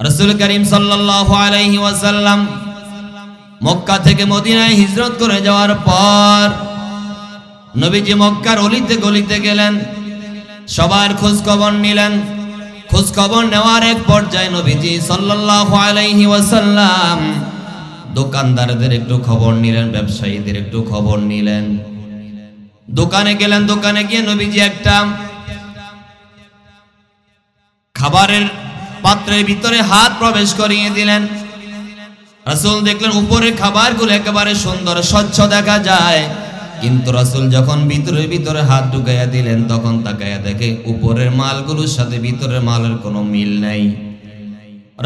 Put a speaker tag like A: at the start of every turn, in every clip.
A: রাসূল করিম সাল্লাল্লাহু আলাইহি ওয়াসাল্লাম মক্কা থেকে মদিনায় হিজরত করে যাওয়ার পর নবীজি মক্কার অলিতে গলিতে গেলেন, সবার খোঁজ খবর নিলেন। খোঁজ খবর নেওয়ার এক পর্যায়ে নবীজি সাল্লাল্লাহু আলাইহি ওয়াসাল্লাম দোকানদারদের একটু খবর নিলেন, ব্যবসায়ীদের একটু খবর নিলেন। দোকানে গেলেন, দোকানে গিয়ে নবীজি একটা খাবারের পাত্রের ভিতরে হাত প্রবেশ করিয়ে দিলেন। রাসূল দেখলেন উপরের খাবারগুলো একেবারে সুন্দর স্বচ্ছ দেখা যায়, কিন্তু রাসূল যখন ভিতরে হাত ঢুকাইয়া দিলেন তখন তাকাইয়া দেখে উপরের মালগুলোর সাথে ভিতরের মালের কোনো মিল নাই।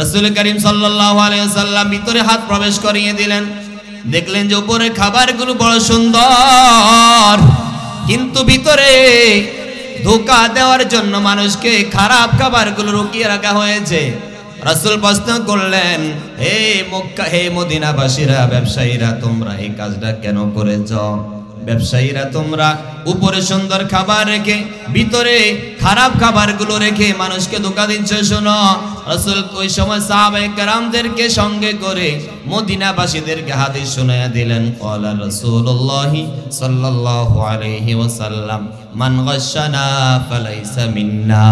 A: রাসূল করিম সাল্লাল্লাহু আলাইহি ওয়াসাল্লাম ভিতরে হাত প্রবেশ করিয়ে দিলেন, দেখলেন যে উপরের খাবারগুলো বড় সুন্দর, কিন্তু ভিতরে ধোঁকা দেওয়ার জন্য মানুষকে খারাপ খাবারগুলো লুকিয়ে রাখা হয়েছে। রাসূল প্রশ্ন করলেন, হে মক্কা, হে মদিনাবাসীরা, ব্যবসায়ীরা, তোমরা এই কাজটা কেন করেছ? ব্যবসায়ীরা তোমরা উপরে সুন্দর খাবার রেখে ভিতরে খারাপ খাবারগুলো রেখে মানুষকে ধোঁকা দিচ্ছ। শোনো, রাসূল ওই সময় সাহাবায়ে কেরামদেরকে সঙ্গে করে মদিনাবাসীদেরকে হাদিস শোনায়া দিলেন। ক্বালা রাসূলুল্লাহি সাল্লাল্লাহু আলাইহি ওয়াসাল্লাম মান গাশশানা ফালাইসা মিন্না।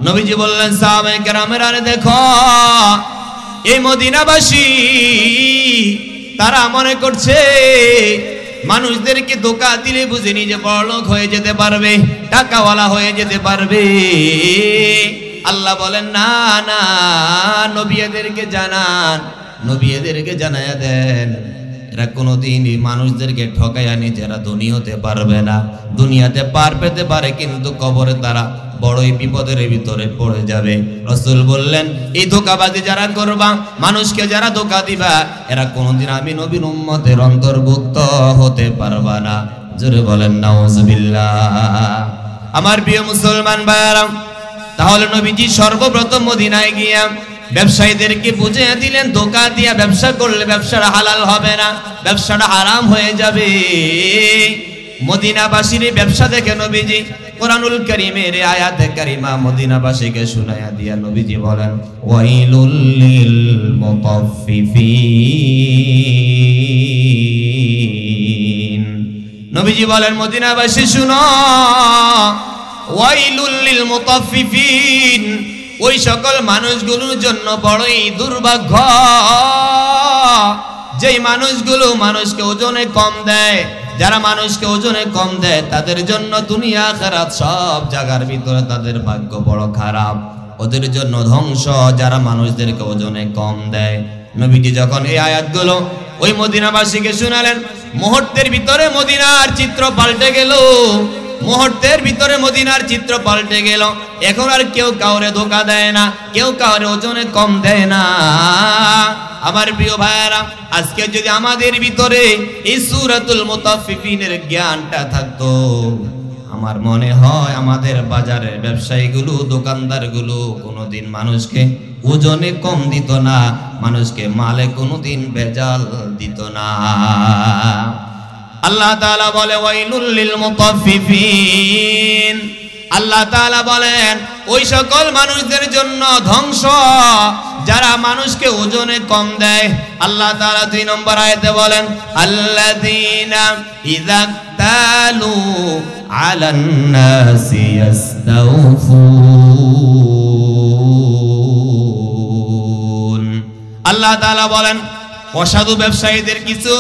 A: নবীজি বললেন সাহাবায়ে কেরামেরা, আরে দেখো এই মদিনাবাসী তারা মনে করছে মানুষদেরকে ধোঁকা দিলে বুঝে নিজে বড়লোক হয়ে যেতে পারবে, টাকাওয়ালা হয়ে যেতে পারবে। আল্লাহ বলেন না না, নবীদেরকে জানান, নবীদেরকে জানায়া দেন এরা কোনোদিনই মানুষদেরকে ঠকাইয়া নিজেরা ধনী হতে পারবে না। দুনিয়াতে পার পেতে পারে কিন্তু কবরে তারা বড়ই বিপদের ভিতরে পড়ে যাবে। রাসূল বললেন এই ধোঁকাবাজি যারা করবা, মানুষকে যারা ধোঁকা দিবা, এরা কোনোদিন আমি নবীর উম্মতের অন্তর্ভুক্ত হতে পারবা না। জোরে বলেন নাউজুবিল্লাহ। আমার প্রিয় মুসলমান ভাইরা, তাহলে নবীজি সর্বপ্রথম মদিনায় গিয়া ব্যবসায়ীদেরকে বুঝিয়ে দিলেন ধোঁকা দিয়া ব্যবসা করলে ব্যবসাটা হালাল হবে না, ব্যবসাটা হারাম হয়ে যাবে। মদিনাবাসীর ব্যবসা দেখে নবীজি কুরআনুল কারীমের আয়াতে কারিমা মদিনাবাসীকে শুনায়া দিয়া নবীজি বলেন, ওয়াইলুল লিল মুতাফফিফিন। নবীজি বলেন মদিনাবাসী শুনো, ওয়াইলুল লিল মুতাফফিফিন, ওই সকল মানুষগুলোর জন্য বড়ই দুর্ভাগ্য যেই মানুষগুলো মানুষকে ওজনে কম দেয়। যারা মানুষকে ওজনে কম দেয় তাদের জন্য দুনিয়া আখিরাত সব জায়গার ভিতরে তাদের ভাগ্য বড় খারাপ, ওদের জন্য ধ্বংস যারা মানুষদেরকে ওজনে কম দেয়। নবীজি যখন এই আয়াতগুলো ওই মদিনাবাসীকে শোনালেন, মুহূর্তের ভিতরে মদিনার চিত্র পাল্টে গেল, মুহূর্তের ভিতরে মদিনার চিত্র পাল্টে গেল। এখন আর কেউ কাউরে ধোঁকা দেয় না, কেউ কাউরে ওজনে কম দেয় না। আমার প্রিয় ভাইরা, আজকে যদি আমাদের ভিতরে এই সূরাতুল মুতাফফিফিনের জ্ঞানটা থাকতো, আমার মনে হয় আমাদের বাজারের ব্যবসায়ীগুলো, দোকানদারগুলো কোনোদিন মানুষকে ওজনে কম দিত না, মানুষকে মালে কোনোদিন ভেজাল দিত না। আল্লাহ তাআলা বলে ওয়াইলুল লিল মুতাফফিফিন। আল্লাহ তাআলা বলেন ওই সকল মানুষদের জন্য ধ্বংস যারা মানুষকে ওজনে কম দেয়। আল্লাহ তাআলা 2 নম্বর আয়াতে বলেন, আল্লাযীনা ইযা তালু আলান নাসি ইস্তাউফুন। আল্লাহ তাআলা বলেন অসাধু ব্যবসায়ীদের কিছু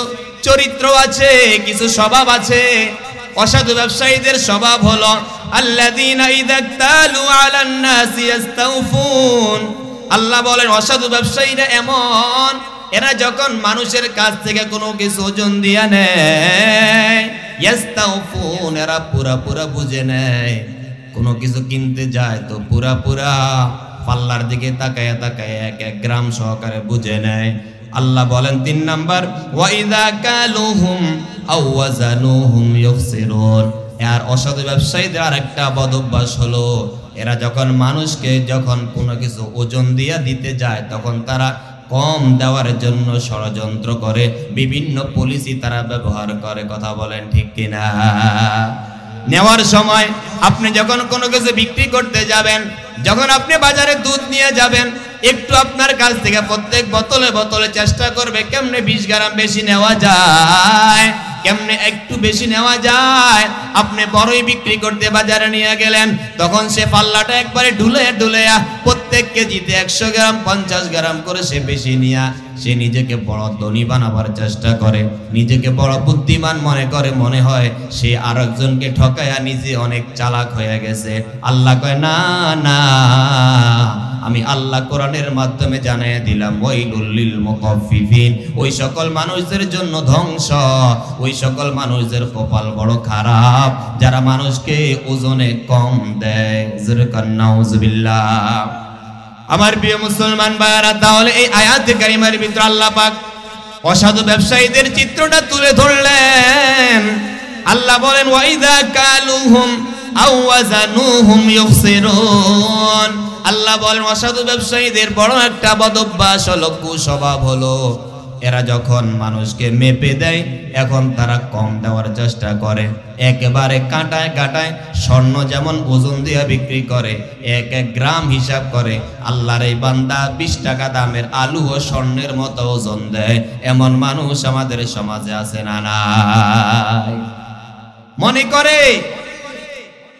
A: চরিত্র আছে, কিছু স্বভাব আছে। অসাধু ব্যবসায়ীদের স্বভাব হলো আল্লাযীনা ইযা তালু আলান নাসি ইস্তাউফুন। আল্লাহ বলেন অসাধু ব্যবসায়ীরা এমন, এরা যখন মানুষের কাছ থেকে কোনো কিছু ওজন দিয়া নেয়, ইস্তাউফুন, এরা পুরা বুঝে নেয়। কোনো কিছু কিনতে যায় তো পুরা পাল্লার দিকে তাকায়া তাকায়া 1 গ্রাম সহকারে বুঝে নেয়। আল্লাহ বলেন 3 নাম্বার, ওয়া ইযা কালুহুম আও ওয়াজানুহুম ইউখসিরুন। আর অসাধু ব্যবসায়ীদের আরেকটা বদ অভ্যাস হলো, এরা যখন মানুষকে যখন কোনো কিছু ওজন দিয়া দিতে যায় তখন তারা কম দেওয়ার জন্য ষড়যন্ত্র করে, বিভিন্ন পলিসি তারা ব্যবহার করে। কথা বলেন ঠিক কিনা? নেওয়ার সময় আপনি যখন কোনো কিছু বিক্রি করতে যাবেন, যখন আপনি বাজারে দুধ নিয়ে যাবেন, একটু আপনার কাছ থেকে প্রত্যেক বোতলে বোতলে চেষ্টা করবে কেমনে 20 গ্রাম বেশি নেওয়া যায়, কেমনে একটু বেশি নেওয়া যায়। আপনি বড়ই বিক্রি করতে বাজারে নিয়ে গেলেন, তখন সে পাল্লাটা একবারে ঢুলে প্রত্যেক কেজিতে 100 গ্রাম 50 গ্রাম করে সে বেশি নিয়ে সে নিজেকে বড় ধনী বানাবার চেষ্টা করে, নিজেকে বড় বুদ্ধিমান মনে করে, মনে হয় সে আরেকজনকে ঠকায়া নিজে অনেক চালাক হয়ে গেছে। আল্লাহ কয় না না, আমি আল্লাহ কোরআনের মাধ্যমে জানিয়ে দিলাম ওয়াইলুল লিল মুতাফফিফিন, ওই সকল মানুষদের জন্য ধ্বংস, ওই সকল মানুষদের কপাল বড় খারাপ যারা মানুষকে ওজনে কম দেয়। যুরকান নাউযুবিল্লাহ। আমার প্রিয় মুসলমান ভাইরা, তাহলে এই আয়াতে কারিমার ভিতর আল্লাহ পাক অসাধু ব্যবসায়ীদের চিত্রটা তুলে ধরলেন। আল্লাহ বলেন ওয়াইদা কালুহুম আও ওয়াজানুহুম ইউখসিরুন। আল্লাহ বলেন অসাধু ব্যবসায়ীদের বড় একটা বদঅভ্যাস হলো, কুস্বভাব হলো, এরা যখন মানুষকে মেপে দেয় এখন তারা কম দেওয়ার চেষ্টা করে, একেবারে কাঁটায় কাঁটায় স্বর্ণ যেমন ওজন দিয়ে বিক্রি করে 1 গ্রাম হিসাব করে, আল্লাহর এই বান্দা 20 টাকা দামের আলু ও স্বর্ণের মতো ওজন দেয়। এমন মানুষ আমাদের সমাজে আছে না নাই? মনে করে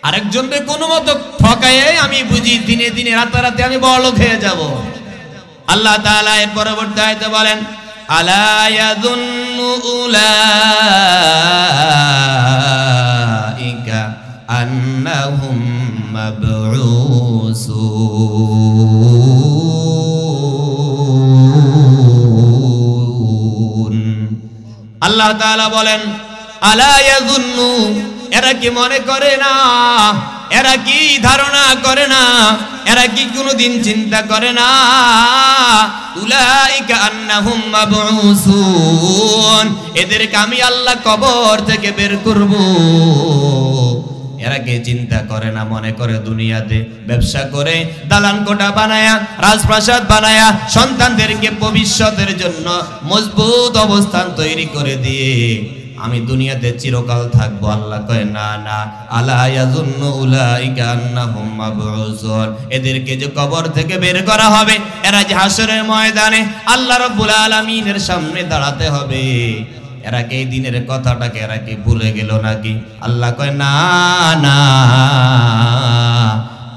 A: আরেকজনকে কোনো মতো ঠকায় আমি বুঝি দিনে দিনে রাতারাতি আমি বড়লোক হয়ে যাব। আল্লাহ তাআলা এর পরবর্তী আয়াতে বলেন আলা ইয়াযুন্নু উলাইকা আন্নাহুম মাবউসুন। আল্লাহ তাআলা বলেন আলা ইয়াযুন্নু, এরা কি মনে করে না, এরা কি ধারণা করে না, এরা কি কোনোদিন চিন্তা করে না উলাইকা আন্নাহুম মাবউসুন, এদেরকে আমি আল্লাহ কবর থেকে বের করব। এরা কি চিন্তা করে না, মনে করে দুনিয়াতে ব্যবসা করে দালান কোঠা বানায়া রাজপ্রাসাদ বানায়া সন্তানদেরকে ভবিষ্যতের জন্য মজবুত অবস্থান তৈরি করে দিয়ে আমি দুনিয়াতে চিরকাল থাকবো। আল্লাহ কয় না না, আলা ইয়াযুন্নু উলাইকা আন্নাহুম মাবউসুন, এদেরকে যে কবর থেকে বের করা হবে, এরা যে হাসরের ময়দানে আল্লাহ রাব্বুল আলামিনের সামনে দাঁড়াতে হবে, এরা কি এই দিনের কথাটাকে এরা কি ভুলে গেল নাকি? আল্লাহ কয় না না,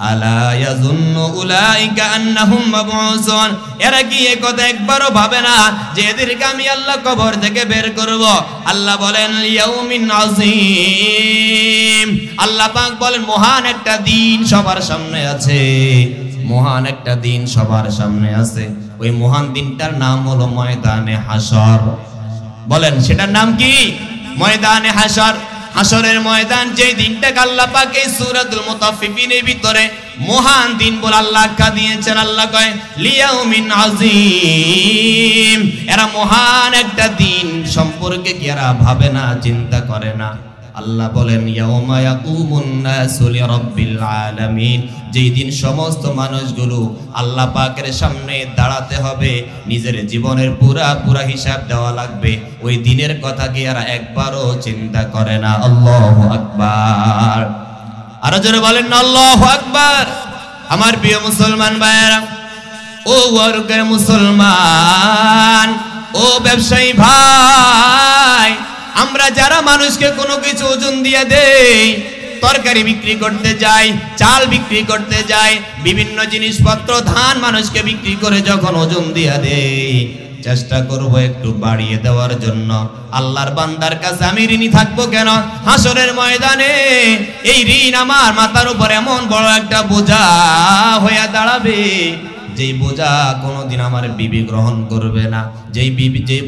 A: আলা ইয়াযুন্নু উলাইকা আন্নাহুম মাবউসুন, এরা কি এই কথা একবারও ভাবে না যে এদেরকে আমি আল্লাহ কবর থেকে বের করব? আল্লাহ বলেন ইয়াউমিন আযীম, আল্লাহ পাক বলেন মহান একটা দিন সবার সামনে আছে, মহান একটা দিন সবার সামনে আছে। ওই মহান দিনটার নাম হলো ময়দানে হাসর। বলেন সেটার নাম কি? ময়দানে হাসর। হাসরের ময়দান, যে দিনটাকে আল্লাহ পাক এই সূরাতুল মুতাফফিফিনের ভিতরে মহান দিন বলে আল্লাহ আখ্যা দিয়েছেন। আল্লাহ কয় লিয়াউমিন আযীম, এরা মহান একটা দিন সম্পর্কে কি এরা ভাবে না, চিন্তা করে না? আল্লাহ বলেন ইয়াউমা ইয়াকুমুন নাসু লিরাব্বিল আলামিন, যেই দিন সমস্ত মানুষগুলো আল্লাহ পাকের সামনে দাঁড়াতে হবে, নিজের জীবনের পুরা হিসাব দেওয়া লাগবে। ওই দিনের কথা কি এরা একবারও চিন্তা করে না? আল্লাহু আকবার। আরো জোরে বলেন না আল্লাহু আকবার। আমার প্রিয় মুসলমান ভাইরা, ও ওয়ার্কের মুসলমান, ও ব্যবসায়ী ভাই, আমরা যারা মানুষকে কোনো কিছু ওজন দিয়ে দেই, তরকারি বিক্রি করতে যাই, চাল বিক্রি করতে যাই, বিভিন্ন জিনিসপত্র ধান মানুষকে বিক্রি করে যখন ওজন দিয়ে দেই, চেষ্টা করব একটু বাড়িয়ে দেওয়ার জন্য। আল্লাহর বান্দার কাছে আমি ঋণী থাকবো কেন? হাসরের ময়দানে এই ঋণ আমার মাথার উপর এমন বড় একটা বোঝা হয়ে দাঁড়াবে, যেই বোঝা কোনোদিন আমার বিবি গ্রহণ করবে না, যেই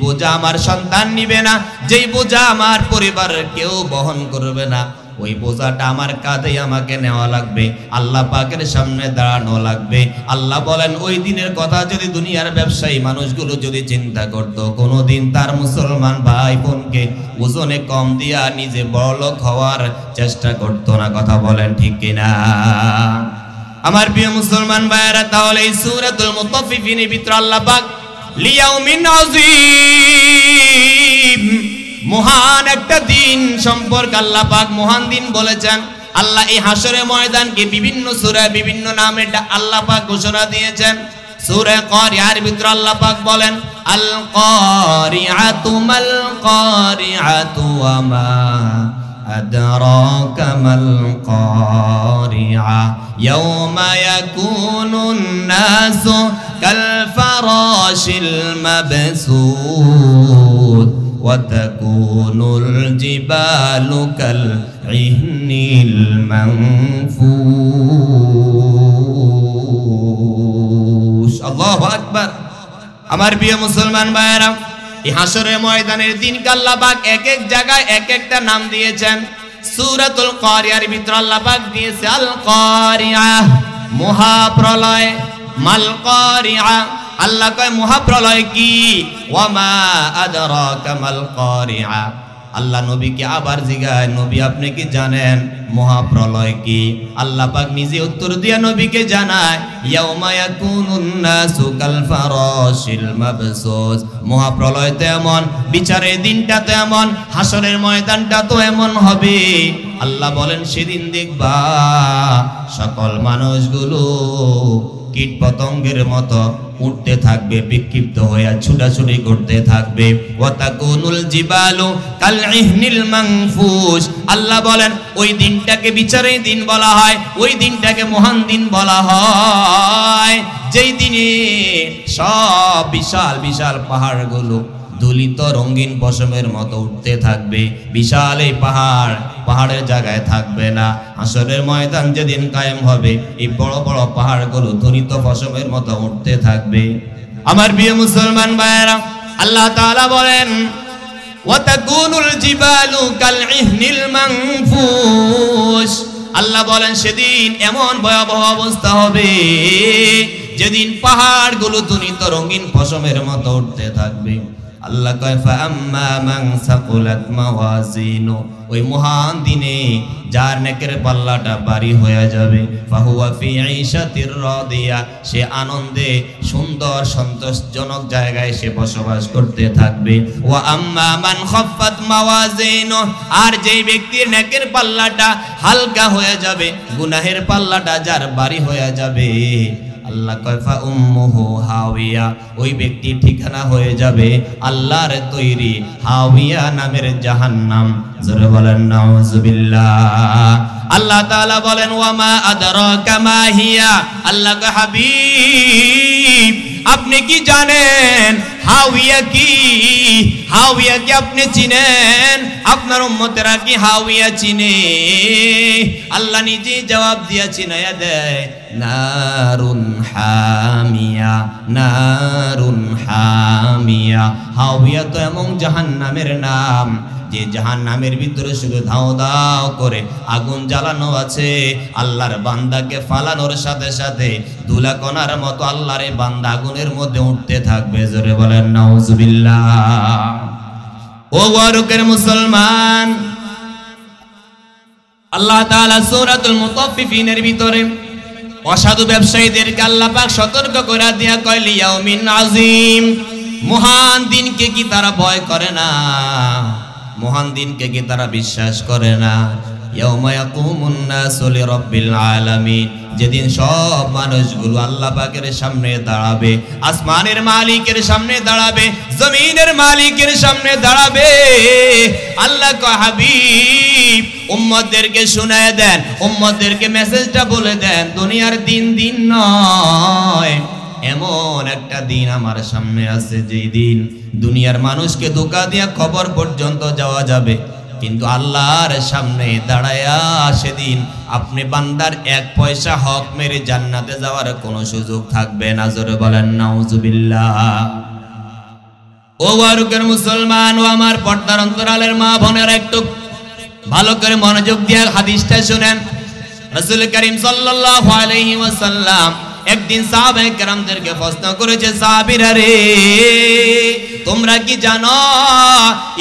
A: বোঝা আমার সন্তান নিবে না, যেই বোঝা আমার পরিবারের কেউ বহন করবে না, ওই বোঝাটা আমার কাঁধে আমাকে নেওয়া লাগবে, আল্লাহ পাকের সামনে দাঁড়ানো লাগবে। আল্লাহ বলেন ওই দিনের কথা যদি দুনিয়ার ব্যবসায়ী মানুষগুলো যদি চিন্তা করত, কোনোদিন তার মুসলমান ভাই বোনকে ওজনে কম দিয়া নিজে বড়লোক হওয়ার চেষ্টা করতো না। কথা বলেন ঠিক কিনা? আমার প্রিয় মুসলমান ভাইয়েরা, তাহলে এই সূরাতুল মুতাফফিফিনের ভিতরে আল্লাহ পাক লিয়াউমিন আযীম, মহান একটা দিন সম্পর্কে আল্লাহ পাক মহান দিন বলেছেন। আল্লাহ এই হাসরের ময়দানকে বিভিন্ন সূরায় বিভিন্ন নামে আল্লাহ পাক ঘোষণা দিয়েছেন। সূরা কারিয়ার ভিতরে আল্লাহ পাক বলেন আল কারিআতু মাল কারিআতু ওয়া মা আদরাকা মাল কারিআ ইয়াওমা ইয়াকুনুন নাসু কাল ফারাশিল মাবসুত ওয়া তাকুনুল জিবালু কাল ইহনিল মানফুস। আল্লাহু আকবার। আমার প্রিয় মুসলমান ভাইরা, এই হাসরের ময়দানের দিন আল্লাহ পাক এক এক জায়গায় এক একটা নাম দিয়েছেন। সূরাতুল কারিয়ার ভিতরে আল্লাহ পাক দিয়েছে আল কারিয়া, মহাপ্রলয়। মাল কারিয়া, আল্লাহ কয় মহাপ্রলয় কি? ওয়া মা আদরাকা মাল কারিয়া। আল্লাহ নবীকে আবার জিজ্ঞাসা, নবী আপনি কি জানেন মহাপ্রলয় কি? আল্লাহ পাক নিজে উত্তর দিয়া নবীকে জানায় ইয়াউমা ইয়াকুনুন নাসু কাল ফারাশিল মাবসুস। মহাপ্রলয় তো এমন, বিচারের দিনটা তো এমন, হাসরের ময়দানটা তো এমন হবে। আল্লাহ বলেন সেদিন দেখবা সকল মানুষগুলো কীট পতঙ্গের মতো উঠতে থাকবে, বিক্ষিপ্ত হয়ে ছুটাছুটি করতে থাকবে। ওয়া তাকুনুল জিবালু কাল ইহনিল মানফুস। আল্লাহ বলেন ওই দিনটাকে বিচারের দিন বলা হয়, ওই দিনটাকে মহান দিন বলা হয়, যেই দিনে সব বিশাল বিশাল পাহাড়গুলো ধুলিত রঙিন পশমের মতো উঠতে থাকবে। বিশাল এই পাহাড়ের জায়গায় থাকবে না। হাসরের ময়দান যেদিন কায়েম হবে, এই বড় বড় পাহাড়গুলো ধুলিত পশমের মতো উঠতে থাকবে। আমার প্রিয় মুসলমান ভাইয়েরা, আল্লাহ তাআলা বলেন ওয়া তাকুনুল জিবালু কাল ইহনিল মানফুস। আল্লাহ বলেন সেদিন এমন ভয়াবহ অবস্থা হবে যেদিন পাহাড়গুলো ধুলিত রঙিন পশমের মতো উঠতে থাকবে। আল্লাহ কয় ফাআম্মা মান সাকুলাত মাওয়াজিনু। ওই মহান দিনে যার নেকের পাল্লাটা ভারী হয়ে যাবে, ফাহুয়া ফি ঈশাতির রাদিয়া। সে আনন্দে সুন্দর সন্তোষজনক জায়গায় সে বসবাস করতে থাকবে। ওয়া আম্মা মান খাফফাত মাওয়াজিনু। আর যেই ব্যক্তির নেকের পাল্লাটা হালকা হয়ে যাবে, গুনাহের পাল্লাটা যার ভারী হয়ে যাবে, আল্লাহ কয় ফা উম্মুহু হাওয়িয়া। ওই ব্যক্তির ঠিকানা হয়ে যাবে আল্লাহর তৈরি হাওয়িয়া নামের জাহান্নাম। জোরে বলেন নাউযুবিল্লাহ। আল্লাহ তাআলা বলেন ওয়া মা আদরাকা মা হিয়া। আল্লাহ কয় হাবিব আপনি কি জানেন হাওয়িয়া কি? হাওয়িয়া কি আপনি চিনেন? আপনার উম্মতেরা কি হাওয়িয়া চিনে? আল্লাহ নিজে জবাব দিয়া চিনায়া দেয় নারুন হামিয়া, নারুন হামিয়া। হাওয়িয়া তো এমন জাহান্নামের নাম যে জাহান্নামের ভিতরে শুধু ধাও দাও করে আগুন জ্বালানো আছে। আল্লাহর বান্দাকে ফালানোর সাথে সাথে ধুলাকণার মতো আল্লাহর বান্দা আগুনের মধ্যে উঠতে থাকবে। জোরে বলেন নাউযুবিল্লাহ। ও ওয়ারুকের মুসলমান, আল্লাহ তাআলা সূরাতুল মুতাফফিফিনের ভিতরে অসাধু ব্যবসায়ীদেরকে আল্লাহ পাক সতর্ক করে দিয়া কয় লিয়াউমিন আযীম। মহান দিনকে কি তারা ভয় করে না? মহান দিনকে কি তারা বিশ্বাস করে না? ইয়াউমা ইয়াকুমুন নাসু লিরাব্বিল আলামিন। যেদিন সব মানুষগুলো আল্লাহ পাকের সামনে দাঁড়াবে, আসমানের মালিকের সামনে দাঁড়াবে, জমিনের মালিকের সামনে দাঁড়াবে। আল্লাহ কয় হাবিব উম্মতদেরকে শুনায় দেন, উম্মতদেরকে মেসেজটা বলে দেন, দুনিয়ার দিন দিন নয়, এমন একটা দিন আমার সামনে আছে যেই দিন দুনিয়ার মানুষকে ধোঁকা দিয়া কবর পর্যন্ত যাওয়া যাবে, কিন্তু আল্লাহর সামনে দাঁড়ায়া সেদিন আপনি বান্দার এক পয়সা হক মেরে জান্নাতে যাওয়ার কোনো সুযোগ থাকবে না। জোরে বলেন নাউযুবিল্লাহ। ও ওয়ারুকের মুসলমান, ও আমার পর্দার অন্তরালের মা বোনেরা, একটু ভালো করে মনোযোগ দিয়ে হাদিসটা শুনেন। রাসূল করিম সাল্লাল্লাহু আলাইহি ওয়াসাল্লাম একদিন সাহাবায়ে কেরামদেরকে প্রশ্ন করেছে, সাহাবীরা রে, তোমরা কি জানো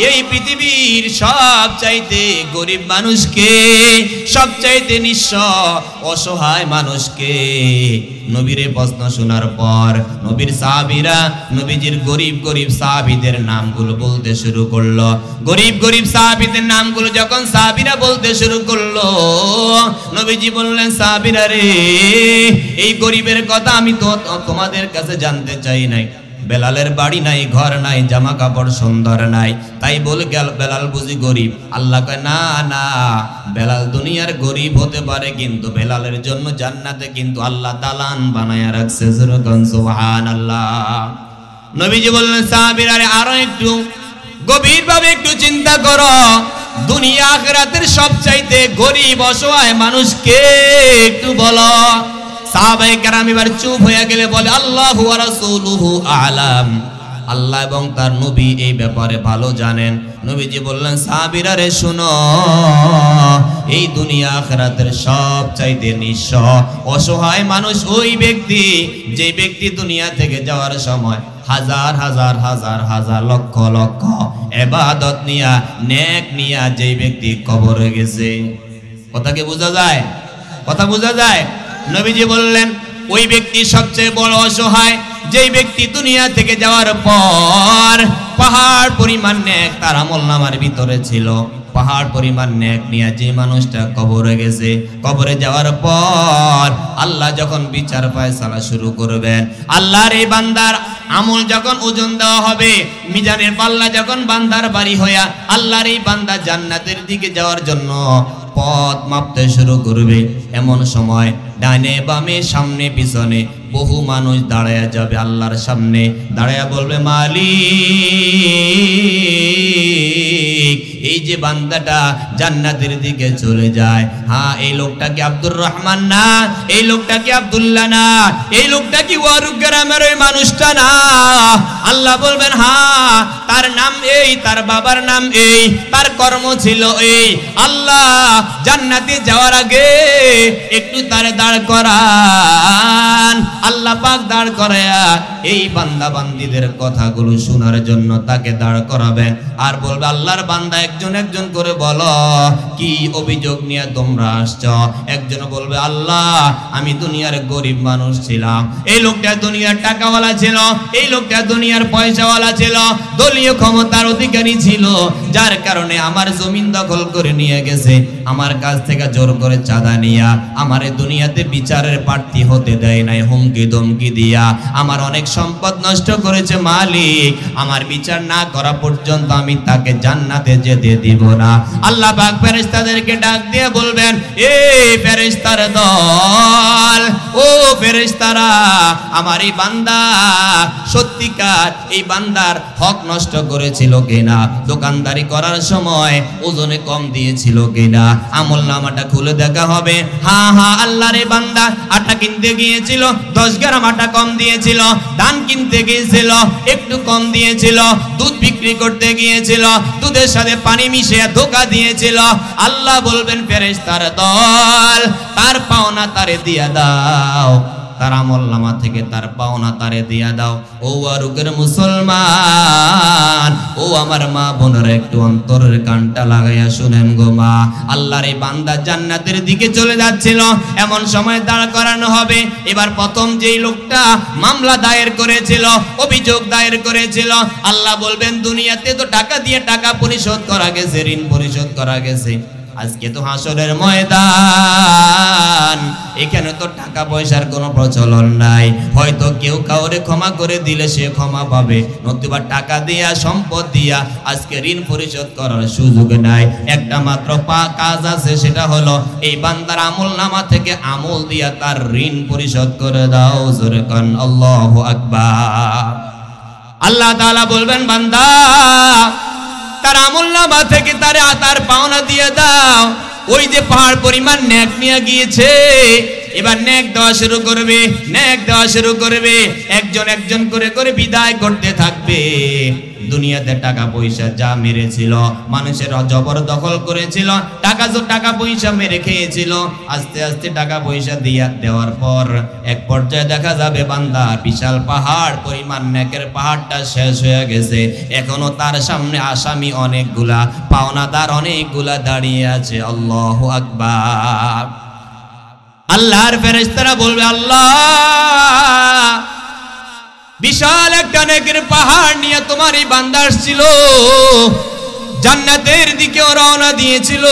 A: এই পৃথিবীর সবচাইতে গরিব মানুষকে, সবচাইতে নিঃস্ব অসহায় মানুষকে? নবীর প্রশ্ন শোনার পর নবীর সাহাবীরা নবীজির গরিব গরিব সাহাবীদের নামগুলো বলতে শুরু করলো। গরিব গরিব সাহাবীদের নামগুলো যখন সাহাবীরা বলতে শুরু করলো, নবীজি বললেন, সাহাবীরা রে, এই গরিবের কথা আমি তো তোমাদের কাছে জানতে চাই নাই। বেলালের বাড়ি নাই, ঘর নাই, জামা কাপড় সুন্দর নাই, তাই বলে গেল বেলাল বুঝি গরিব। আল্লাহ কয়, না না, বেলাল দুনিয়ার গরিব হতে পারে, কিন্তু বেলালের জন্য জান্নাতে কিন্তু আল্লাহ দালান বানায়া রাখছে। সুবহানাল্লাহ। নবীজি বললেন, সাহাবীরা রে, আরো একটু গভীরভাবে একটু চিন্তা করো, দুনিয়া আখিরাতের সবচাইতে গরিব অসহায় মানুষ কে একটু বলো। সাহাবায়ে কেরাম এবার চুপ হয়ে গেলে বলে, আল্লাহু ওয়া রাসূলুহু আ'লাম, আল্লাহ এবং তার নবী এই ব্যাপারে ভালো জানেন। নবীজি বললেন, সাহাবীরা রে শোনো, এই দুনিয়া আখিরাতের সবচাইতে নিঃস্ব অসহায় মানুষ ওই ব্যক্তি, যে ব্যক্তি দুনিয়া থেকে যাওয়ার সময় হাজার হাজার হাজার হাজার লক্ষ লক্ষ ইবাদত নিয়া নেক নিয়া যে ব্যক্তি কবরে গেছে। কথা কি বোঝা যায়? কথা বোঝা যায়? নবীজি বললেন, ওই ব্যক্তি সবচেয়ে বড় অসহায়, যেই ব্যক্তি দুনিয়া থেকে যাওয়ার পর পাহাড় পরিমাণ নেক তার আমলনামার ভিতরে ছিল। পাহাড় পরিমাণ নেক নিয়ে যে মানুষটা কবরে গেছে, কবরে যাওয়ার পর আল্লাহ যখন বিচার ফয়সালা শুরু করবেন, আল্লাহর এই বান্দার আমল যখন ওজন দেওয়া হবে, মিজানের পাল্লা যখন বান্দার বাড়ি হইয়া আল্লাহর এই বান্দা জান্নাতের দিকে যাওয়ার জন্য পথ মাপতে শুরু করবে, এমন সময় ডানে বামে সামনে পিছনে বহু মানুষ দাঁড়ায়া যাবে আল্লাহর সামনে, দাঁড়ায়া বলবে, মালিক, এই যে বান্দাটা জান্নাতের দিকে চলে যায়, হ্যাঁ, এই লোকটা কি আব্দুর রহমান না? এই লোকটা কি আব্দুল্লাহ না? এই লোকটা কি ওয়ারুক গ্রামের ওই মানুষটা না? আল্লাহ বলবেন, হ্যাঁ, তার নাম এই, তার বাবার নাম এই, তার কর্ম ছিল এই। আল্লাহ জান্নাতে যাওয়ার আগে একটু তারে দাঁড় করান। আল্লাহ পাক দাঁড় করায়া এই বান্দা বান্দীদের কথাগুলো শোনার জন্য তাকে দাঁড় করাবেন, আর বলবে, আল্লাহর বান্দা একজন একজন করে বলো, কি অভিযোগ নিয়ে তোমরা আসছো? একজন বলবে, আল্লাহ, আমি দুনিয়ার গরিব মানুষ ছিলাম, এই লোকটা দুনিয়ার টাকাওয়ালা ছিল, এই লোকটা দুনিয়ার পয়সাওয়ালা ছিল, দলীয় ক্ষমতার অধিকারী ছিল, যার কারণে আমার জমিন দখল করে নিয়ে গেছে, আমার কাছ থেকে জোর করে চাঁদা নিয়া আমারে দুনিয়াতে বিচারের প্রার্থী হতে দেয় নাই, হুমকি ধমকি দিয়া আমার অনেক সম্পদ নষ্ট করেছে। মালিক, আমার বিচার না করা পর্যন্ত আমি তাকে জান্নাতে যেতে দিব না। আল্লাহ পাক ফেরেশতাদেরকে ডাক দিয়ে বলবেন, এ ফেরেশতার দল, ও ফেরেশতারা, আমার এই বান্দা সত্যিকার এই বান্দার হক নষ্ট করেছিল কিনা, দোকানদারি করার সময় ওজনে কম দিয়েছিল কিনা, আমলনামাটা খুলে দেখা হবে। হ্যাঁ হ্যাঁ, আল্লাহর এই বান্দা আটা কিনতে গিয়েছিল, 10 গ্রাম আটা কম দিয়েছিল, ধান কিনতে গিয়েছিল একটু কম দিয়েছিল, দুধ বিক্রি করতে গিয়েছিল দুধের সাথে পানি মিশিয়ে ধোঁকা দিয়েছিল। আল্লাহ বলবেন, ফেরেশতার দল, তার পাওনা তারে দিয়া দাও, তার আমলনামা থেকে তার পাওনা তারে দিয়া দাও। ও আরুকের মুসলমান, ও আমার মা বোনেরা, একটু অন্তরের কানটা লাগাইয়া শুনেন গো মা। আল্লাহর এই বান্দা জান্নাতের দিকে চলে যাচ্ছিল, এমন সময় দাঁড় করানো হবে। এবার প্রথম যেই লোকটা মামলা দায়ের করেছিল, অভিযোগ দায়ের করেছিল, আল্লাহ বলবেন, দুনিয়াতে তো টাকা দিয়ে টাকা পরিশোধ করা গেছে, ঋণ পরিশোধ করা গেছে, আজকে তো হাসরের ময়দান, এখানে তো টাকা পয়সার কোনো প্রচলন নাই, হয়তো কেউ কাউরে ক্ষমা করে দিলে সে ক্ষমা পাবে, নতুবা টাকা দিয়া সম্পদ দিয়া আজকে ঋণ পরিশোধ করার সুযোগ নাই। একটা মাত্র কাজ আছে, সেটা হলো এই বান্দার আমলনামা থেকে আমল দিয়া তার ঋণ পরিশোধ করে দাও। জোরে কান আল্লাহু আকবার। আল্লাহ তাআলা বলবেন, বান্দা, তার আমলনামা থেকে তার পাওনা দিয়ে দাও। ওই যে পাহাড় পরিমাণ নেক নিয়ে গিয়েছে, এবার নেক দেওয়া শুরু করবে, নেক দেওয়া শুরু করবে, একজন একজন করে করে বিদায় করতে থাকবে। দুনিয়াতে টাকা পয়সা যা মেরেছিল, মানুষের জবরদখল করেছিল, টাকা পয়সা মেরে খেয়েছিল, আস্তে আস্তে টাকা পয়সা দেওয়ার পর এক পর্যায়ে দেখা যাবে বান্দার বিশাল পাহাড় পরিমাণ নেকের পাহাড়টা শেষ হয়ে গেছে। এখনো তার সামনে আসামি অনেকগুলা, পাওনাদার অনেকগুলা দাঁড়িয়ে আছে। আল্লাহু আকবার। আল্লাহর ফেরেশতারা বলবে, আল্লাহ বিশাল একটা নেকের পাহাড় নিয়ে তোমার এই বান্দা আসছিল, জান্নাতের দিকেও রওনা দিয়েছিল।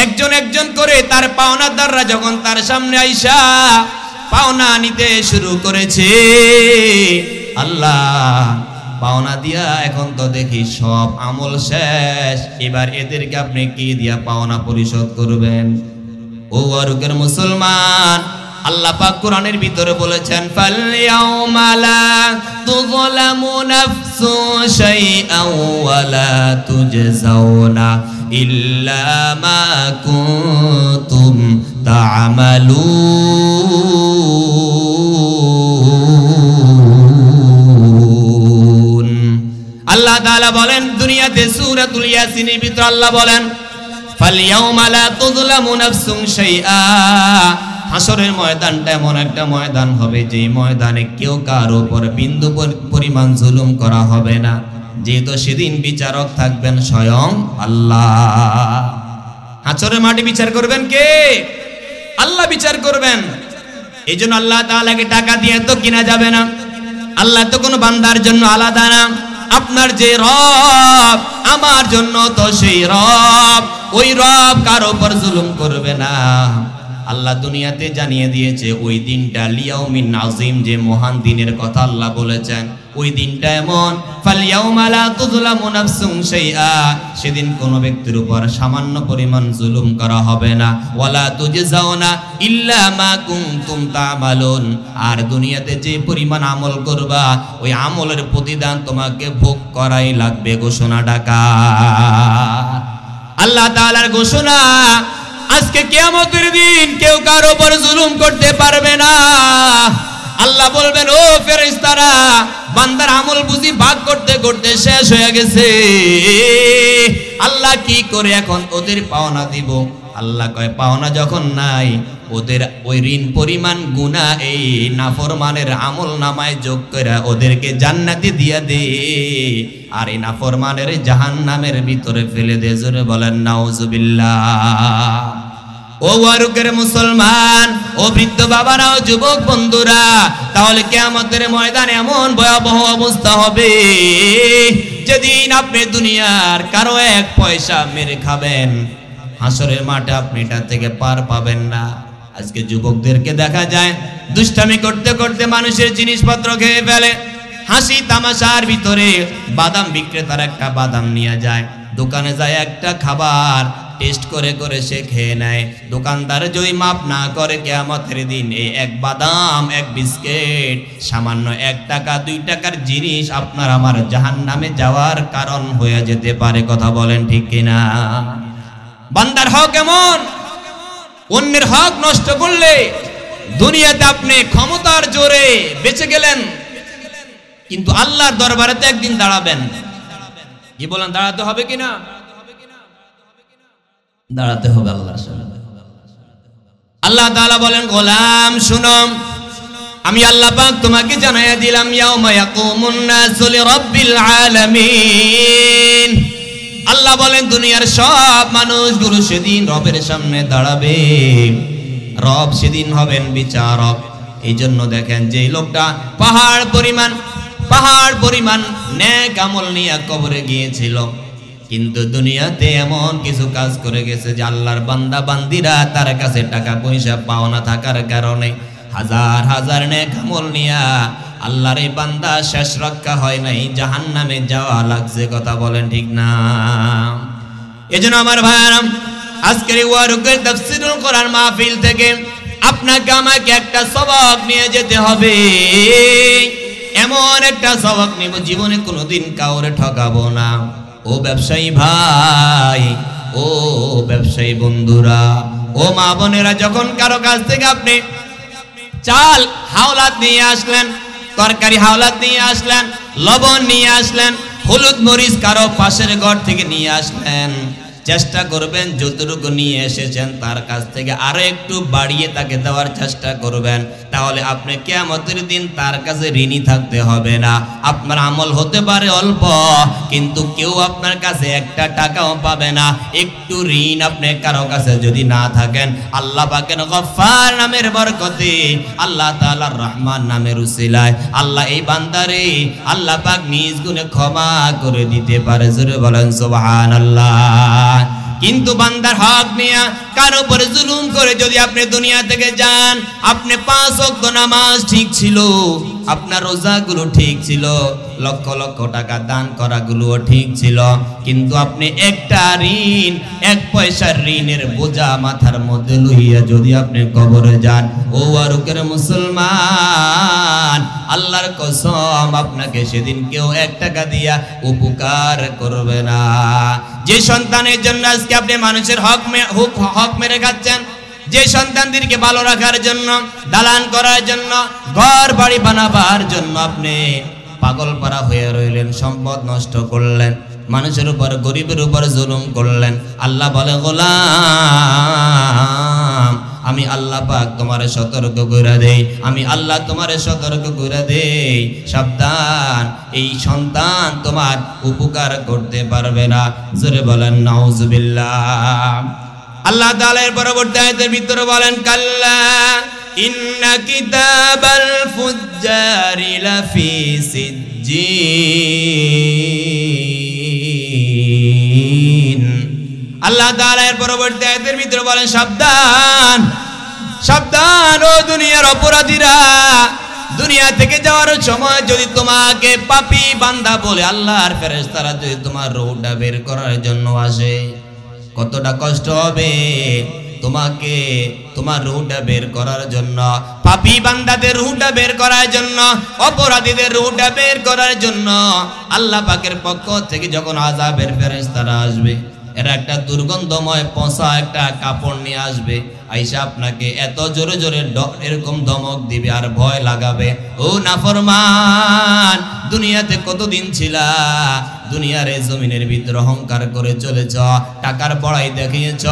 A: একজন একজন করে তার পাওনাদাররা যখন তার সামনে আইসা পাওনা নিতে শুরু করেছে, আল্লাহ পাওনা দিয়া এখন তো দেখি সব আমল শেষ, এবার এদেরকে আপনি কি দিয়া পাওনা পরিশোধ করবেন? ও আরুকের মুসলমান, আল্লাহ পাক কোরআনের ভিতরে বলেছেন, ফালইয়াউমা লা তুযলামু নাফসুন শাইআন ওয়া লা তুজজাউনা ইল্লা মা কুনতুম তা'মালুন। আল্লাহ তাআলা বলেন দুনিয়াতে সূরাতুল ইয়াসিনের ভিতরে আল্লাহ বলেন, ফালইয়াউমা লা তুযলামু নাফসুন শাইআ। হাসরের ময়দানটা এমন একটা ময়দান হবে যে ময়দানে কেউ কার উপর বিন্দু পরিমাণ জুলুম করা হবে না, যেহেতু সেদিন বিচারক থাকবেন স্বয়ং আল্লাহ। হাসরের মাঠে বিচার করবেন কে? আল্লাহ বিচার করবেন। এই জন্য আল্লাহ তাআলাকে টাকা দিয়ে তো কিনা যাবে না। আল্লাহ তো কোনো বান্দার জন্য আলাদা না। আপনার যে রব, আমার জন্য তো সেই রব, ওই রব কার উপর জুলুম করবে না। আল্লাহ দুনিয়াতে জানিয়ে দিয়েছে ওই দিনটা লিয়াউমিন আযীম, যে মহান দিনের কথা আল্লাহ বলেছেন। ওই দিনটা এমন, ফালইয়াউমা লা তুযলামু নাফসুন শাইআ, সেদিন কোন ব্যক্তির উপর সামান্য পরিমাণ জুলুম করা হবে না। ওয়ালা তুজজাউনা ইল্লা মা কুনতুম তা'মালুন, আর দুনিয়াতে যে পরিমাণ আমল করবা ওই আমলের প্রতিদান তোমাকে ভোগ করাই লাগবে। ঘোষণা ডাকা আল্লাহ তাআলার ঘোষণা, আজকে কিয়ামতের দিন কেউ কার উপর জুলুম করতে পারবে না। আল্লাহ বলবেন, ও ফেরেশতারা, বান্দার আমল বুঝি ভাগ করতে করতে শেষ হয়ে গেছে, আল্লাহ কি করে এখন ওদের পাওনা দিব? আল্লাহ কয়, পাওনা যখন নাই, ওদের ওই ঋণ পরিমাণ গুনাহ এই নাফরমানের আমল নামায় যোগ করে ওদেরকে জান্নাতে দিয়ে দে, আর এই নাফরমানের জাহান্নামের ভিতরে ফেলে দে। জোরে বলেন নাউজুবিল্লাহ। ও ওয়ারুকের মুসলমান, ও বৃদ্ধ বাবারা, ও যুবক বন্ধুরা, তাহলে কিয়ামতের ময়দানে এমন ভয়াবহ অবস্থা হবে যেদিন আপনি দুনিয়ার কারো এক পয়সা মেরে খাবেন, হাসরের মাঠে আপনি এটা থেকে পার পাবেন না। আজকে যুবকদেরকে দেখা যায় দুষ্টামি করতে করতে মানুষের জিনিসপত্র খেয়ে ফেলে। হাসি তামাশার ভিতরে বাদাম বিক্রেতার একটা বাদাম নিয়ে যায়, দোকানে যায় একটা খাবার টেস্ট করে করে সে খেয়ে নেয়। দোকানদার যদি মাপ না করে, কিয়ামতের দিন এই এক বাদাম, এক বিস্কিট, সামান্য 1 টাকা 2 টাকার জিনিস আপনার আমার জাহান্নামে যাওয়ার কারণ হয়ে যেতে পারে। কথা বলেন ঠিক কিনা? বান্দার হক এমন, অন্যের হক নষ্ট করলে দুনিয়াতে আপনি ক্ষমতার জোরে বেঁচে গেলেন, কিন্তু আল্লাহর দরবারে তো একদিন দাঁড়াবেন। কি বলেন, দাঁড়াতে হবে কিনা? দাঁড়াতে হবে আল্লাহর সামনে। আল্লাহ তাআলা বলেন, গোলাম শুনো, আমি আল্লাহ পাক তোমাকে জানাইয়া দিলাম, ইয়াউমা ইয়াকুমুন নাসু লিরাব্বিল আলামিন। আল্লাহ বলেন, দুনিয়ার সব মানুষগুলো সেদিন রবের সামনে দাঁড়াবে, রব সেদিন হবেন বিচারক। এই জন্য দেখেন, যে লোকটা পাহাড় পরিমাণ নেক আমল নিয়ে কবরে গিয়েছিল, কিন্তু দুনিয়াতে এমন কিছু কাজ করে গেছে যে আল্লাহর বান্দা বান্দিরা তার কাছে টাকা পয়সা পাওনা থাকার কারণে হাজার হাজার নেক আমল নিয়া আল্লাহর এই বান্দা শেষ রক্ষা হয় নাই, জাহান্নামে যাওয়া লাগছে। কথা বলেন ঠিক না? এজন্য আমার ভাইরা, আজকের এই ওয়ারুকের তাফসীরুল কোরআন মাহফিল থেকে আপনাকে আমাকে একটা সবক নিয়ে যেতে হবে। এমন একটা সবক নিব, জীবনে কোনোদিন কাউরে ঠকাবো না। ও ব্যবসায়ী ভাই, ও ব্যবসায়ী বন্ধুরা, ও মা বোনেরা, যখন কারো কাছ থেকে আপনি চাল হাওলাত নিয়ে আসলেন, তরকারি হাওলাত নিয়ে আসলেন, লবণ নিয়ে আসলেন, হলুদ মরিচ কারো পাশের ঘর থেকে নিয়ে আসলেন, চেষ্টা করবেন যতটুকু নিয়ে এসেছেন তার কাছ থেকে আরো একটু বাড়িয়ে তাকে দেওয়ার চেষ্টা করবেন, তাহলে আপনি কিয়ামতের দিন তার কাছে ঋণী থাকতে হবে না। আপনার আমল হতে পারে অল্প, কিন্তু কেউ আপনার কাছে একটা টাকাও পাবে না। একটু ঋণ আপনি কারো কাছে যদি না থাকেন, আল্লাহ পাকের গফফার নামের বরকতে, আল্লাহ তাআলার রহমান নামের উসিলায় আল্লাহ এই বান্দারে আল্লাহ পাক নিজ গুণে ক্ষমা করে দিতে পারে। জোরে বলেন সুবহানাল্লাহ। কিন্তু বান্দার হক নিয়ে কার উপরে জুলুম করে যদি আপনি দুনিয়া থেকে যান, আপনি 5 ওয়াক্ত নামাজ ঠিক ছিল, আপনার রোজাগুলো ঠিক ছিল, লক্ষ লক্ষ টাকা দান করাগুলো ঠিক ছিল, কিন্তু আপনি একটা ঋণ, 1 পয়সার ঋণের বোঝা মাথার মধ্যে লইয়া যদি আপনি কবরে যান, ও আরুকের মুসলমান, আল্লাহর কসম আপনাকে সেদিন কেউ 1 টাকা দিয়া উপকার করবে না। যে সন্তানের জন্য আজকে আপনি মানুষের হক মেরে খাচ্ছেন, যে সন্তানদেরকে ভালো রাখার জন্য, দালান করার জন্য, ঘর বাড়ি বানাবার জন্য আপনি পাগল পারা হয়ে রইলেন, সম্পদ নষ্ট করলেন, মানুষের উপর গরিবের উপর জুলুম করলেন, আল্লাহ বলে গোলাম আমি আল্লাহ পাক তোমারে সতর্ক করে দেই, আমি আল্লাহ তোমারে সতর্ক করে দেই, সাবধান, এই সন্তান তোমার উপকার করতে পারবে না। জোরে বলেন নাউজুবিল্লাহ। আল্লাহ তাআলা এর পরবর্তী আয়াতের ভিতরে বলেন, কাল্লা ইন্না কিতাবাল ফুজ্জারি লাফি সিজ্জিন। আল্লাহ তাআলা এর পরবর্তী আয়াতের ভিতরে বলেন, সাবধান সাবধান ও দুনিয়ার অপরাধীরা, দুনিয়া থেকে যাওয়ার সময় যদি তোমাকে পাপী বান্দা বলে আল্লাহর ফেরেশতারা যদি তোমার রূহটা বের করার জন্য আসে, কতটা কষ্ট হবে তোমাকে তোমার রূহটা বের করার জন্য, পাপী বান্দাদের রূহটা বের করার জন্য, অপরাধীদের রূহটা বের করার জন্য আল্লাহ পাকের পক্ষ থেকে যখন আযাবের ফেরেশতারা আসবে, এরা একটা দুর্গন্ধময় পচা একটা কাপড় নিয়ে আসবে, আইসা আপনাকে এত জোরে জোরে এরকম ধমক দিবে আর ভয় লাগাবে, ও নাফরমান, দুনিয়াতে কতদিন ছিলা, দুনিয়ার এই জমিনের ভিতরে অহংকার করে চলেছ, টাকার বড়াই দেখিয়েছ,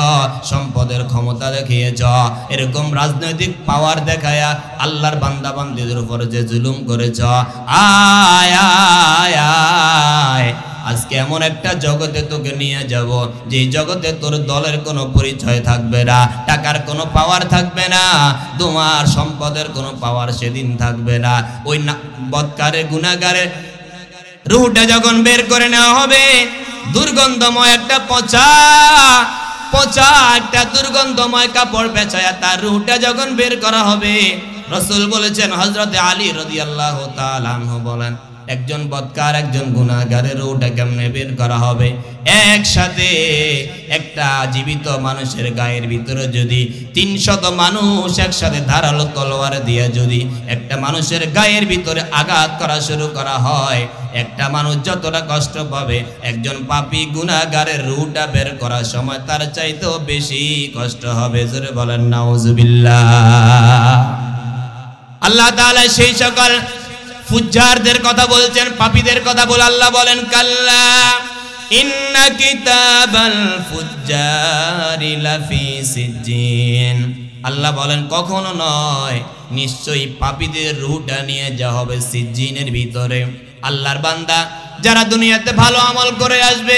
A: সম্পদের ক্ষমতা দেখিয়েছ, এরকম রাজনৈতিক পাওয়ার দেখায়া আল্লাহর বান্দা বান্দীদের উপর যে জুলুম করেছ, আয় আয় আয়, আজকে এমন একটা জগতে তোকে নিয়ে যাব যে জগতে তোর দলের কোনো পরিচয় থাকবে না, টাকার কোনো পাওয়ার থাকবে না, তোমার সম্পদের কোনো পাওয়ার সেদিন থাকবে না। ওই বদকারে গুনাহগারের রূহটা যখন বের করে নেওয়া হবে, দুর্গন্ধময় একটা পচা একটা দুর্গন্ধময় কাপড় পেঁচায়া তার রূহটা যখন বের করা হবে, রাসূল বলেছেন, হযরতে আলী রাদিয়াল্লাহু তাআলা আনহু বলেন, একজন বদকার একজন গুনাহগারের রূহটা কেমনে বের করা হবে? একসাথে একটা জীবিত মানুষের গায়ের ভিতরে যদি 300 মানুষ একসাথে ধারালো তলোয়ার দিয়ে যদি একটা মানুষের গায়ের ভিতরে আঘাত করা শুরু করা হয়, একটা মানুষ যতটা কষ্ট পাবে, একজন পাপী গুনাহগারের রূহটা বের করার সময় তার চাইতেও বেশি কষ্ট হবে। জোরে বলেন নাউজুবিল্লাহ। আল্লাহ তাআলা সেই সকল ফুজ্জারদের কথা বলছেন, পাপীদের কথা বলে আল্লাহ বলেন, কাল্লা ইন্না কিতাবাল ফুজ্জারি লাফি সিজ্জিন। আল্লাহ বলেন, কখনো নয়, নিশ্চয়ই পাপীদের রূহটা নিয়ে যাওয়া হবে সিজ্জিনের ভিতরে। আল্লাহর বান্দা যারা দুনিয়াতে ভালো আমল করে আসবে,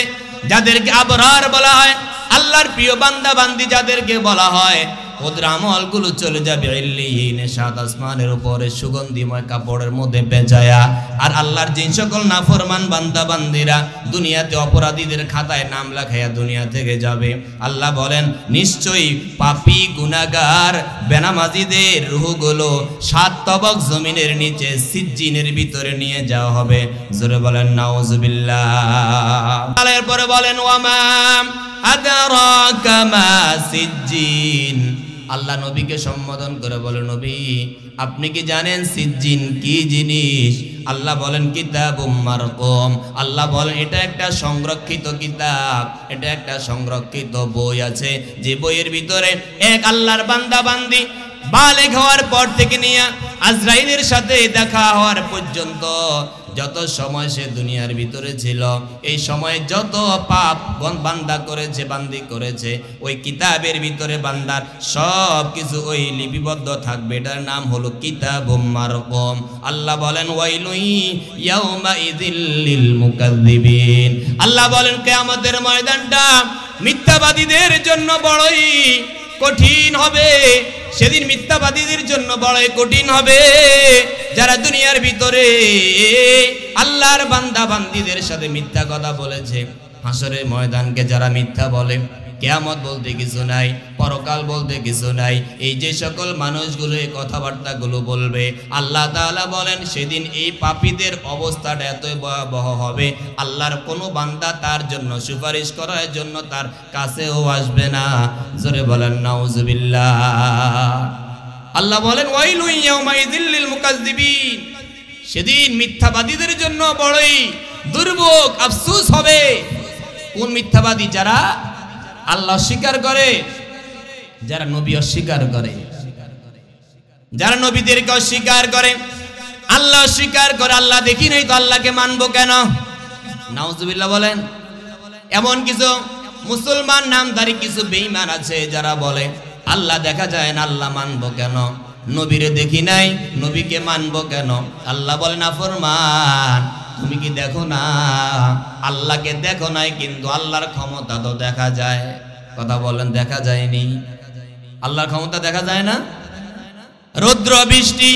A: যাদেরকে আবরার বলা হয়, আল্লাহর প্রিয় বান্দা বান্দি যাদেরকে বলা হয়, ওদের আমলগুলো চলে যাবে ইল্লিয়িনে, সাত আসমানের উপরে সুগন্ধিময় কাপড়ের মধ্যে পেঁচায়া। আর আল্লাহর যে সকল নাফরমান বান্দা বান্দিরা দুনিয়াতে অপরাধীদের খাতায় নাম লেখায়া দুনিয়া থেকে যাবে, আল্লাহ বলেন নিশ্চয়ই পাপী গুনাহগার বেনামাজিদের রূহগুলো 7 তবক জমিনের নিচে সিজ্জিনের ভিতরে নিয়ে যাওয়া হবে। জোরে বলেন নাউজুবিল্লাহ। এরপরে বলেন, ওয়ামা আদরাকা মা সিজ্জিন। আল্লাহ নবীকে সম্বোধন করে বলে, নবী আপনি কি জানেন সিজ্জিন কি জিনিস? আল্লাহ বলেন, কিতাবুম মারকুম। আল্লাহ বলেন, এটা একটা সংরক্ষিত কিতাব, এটা একটা সংরক্ষিত বই আছে, যে বইয়ের ভিতরে এক আল্লাহর বান্দা বান্দি বালেগ হওয়ার পর থেকে নিয়ে আজরাইলের সাথে দেখা হওয়ার পর্যন্ত যত সময় সে দুনিয়ার ভিতরে ছিল, এই সময়ে যত পাপ বান্দা করেছে, বান্দি করেছে, ওই কিতাবের ভিতরে বান্দার সব কিছু ওই লিপিবদ্ধ থাকবে। এটার নাম হলো কিতাবুম মারকুম। আল্লাহ বলেন ওয়াইলুন ইয়াউমাইযিল লিল মুকাজ্জিবিন। আল্লাহ বলেন কিয়ামতের ময়দানটা মিথ্যাবাদীদের জন্য বড়ই কঠিন হবে। সেদিন মিথ্যাবাদীদের জন্য বড়ই কঠিন হবে, যারা দুনিয়ার ভিতরে আল্লাহর বান্দা বান্দীদের সাথে মিথ্যা কথা বলেছে। হাসরের ময়দানকে যারা মিথ্যা বলে, কিয়ামত বলতে কিছু নাই, পরকাল বলতে কিছু নাই, এই যে সকল মানুষগুলো এই কথাবার্তাগুলো বলবে, আল্লাহ তাআলা বলেন সেদিন এই পাপীদের অবস্থাটা এতই ভয়াবহ হবে, আল্লাহর কোনো বান্দা তার জন্য সুপারিশ করার জন্য তার কাছেও আসবে না। জোরে বলেন নাউজুবিল্লাহ। আল্লাহ বলেন ওয়াইলুন ইয়াউমাইযিল লিল মুকাজ্জিবিন। সেদিন মিথ্যাবাদীদের জন্য বড়ই দুর্ভোগ, আফসোস হবে। কোন মিথ্যাবাদী? যারা আল্লাহ অস্বীকার করে, যারা নবী অস্বীকার করে, যারা নবীদেরকে অস্বীকার করে, আল্লাহ অস্বীকার করে। আল্লাহ দেখি নাই তো আল্লাহকে মানবো কেন? নাউজুবিল্লাহ বলেন। এমন কিছু মুসলমান নামধারী কিছু বেঈমান আছে যারা বলে আল্লাহ দেখা যায় না, আল্লাহ মানবো কেন? নবীরে দেখি নাই, নবীকে মানবো কেন? আল্লাহ বলেন নাফরমান, তুমি কি দেখো না? আল্লাহকে দেখো নাই, কিন্তু আল্লাহর ক্ষমতা তো দেখা যায়। কথা বলেন, দেখা যায়নি? আল্লাহর ক্ষমতা দেখা যায় না? রৌদ্র বৃষ্টি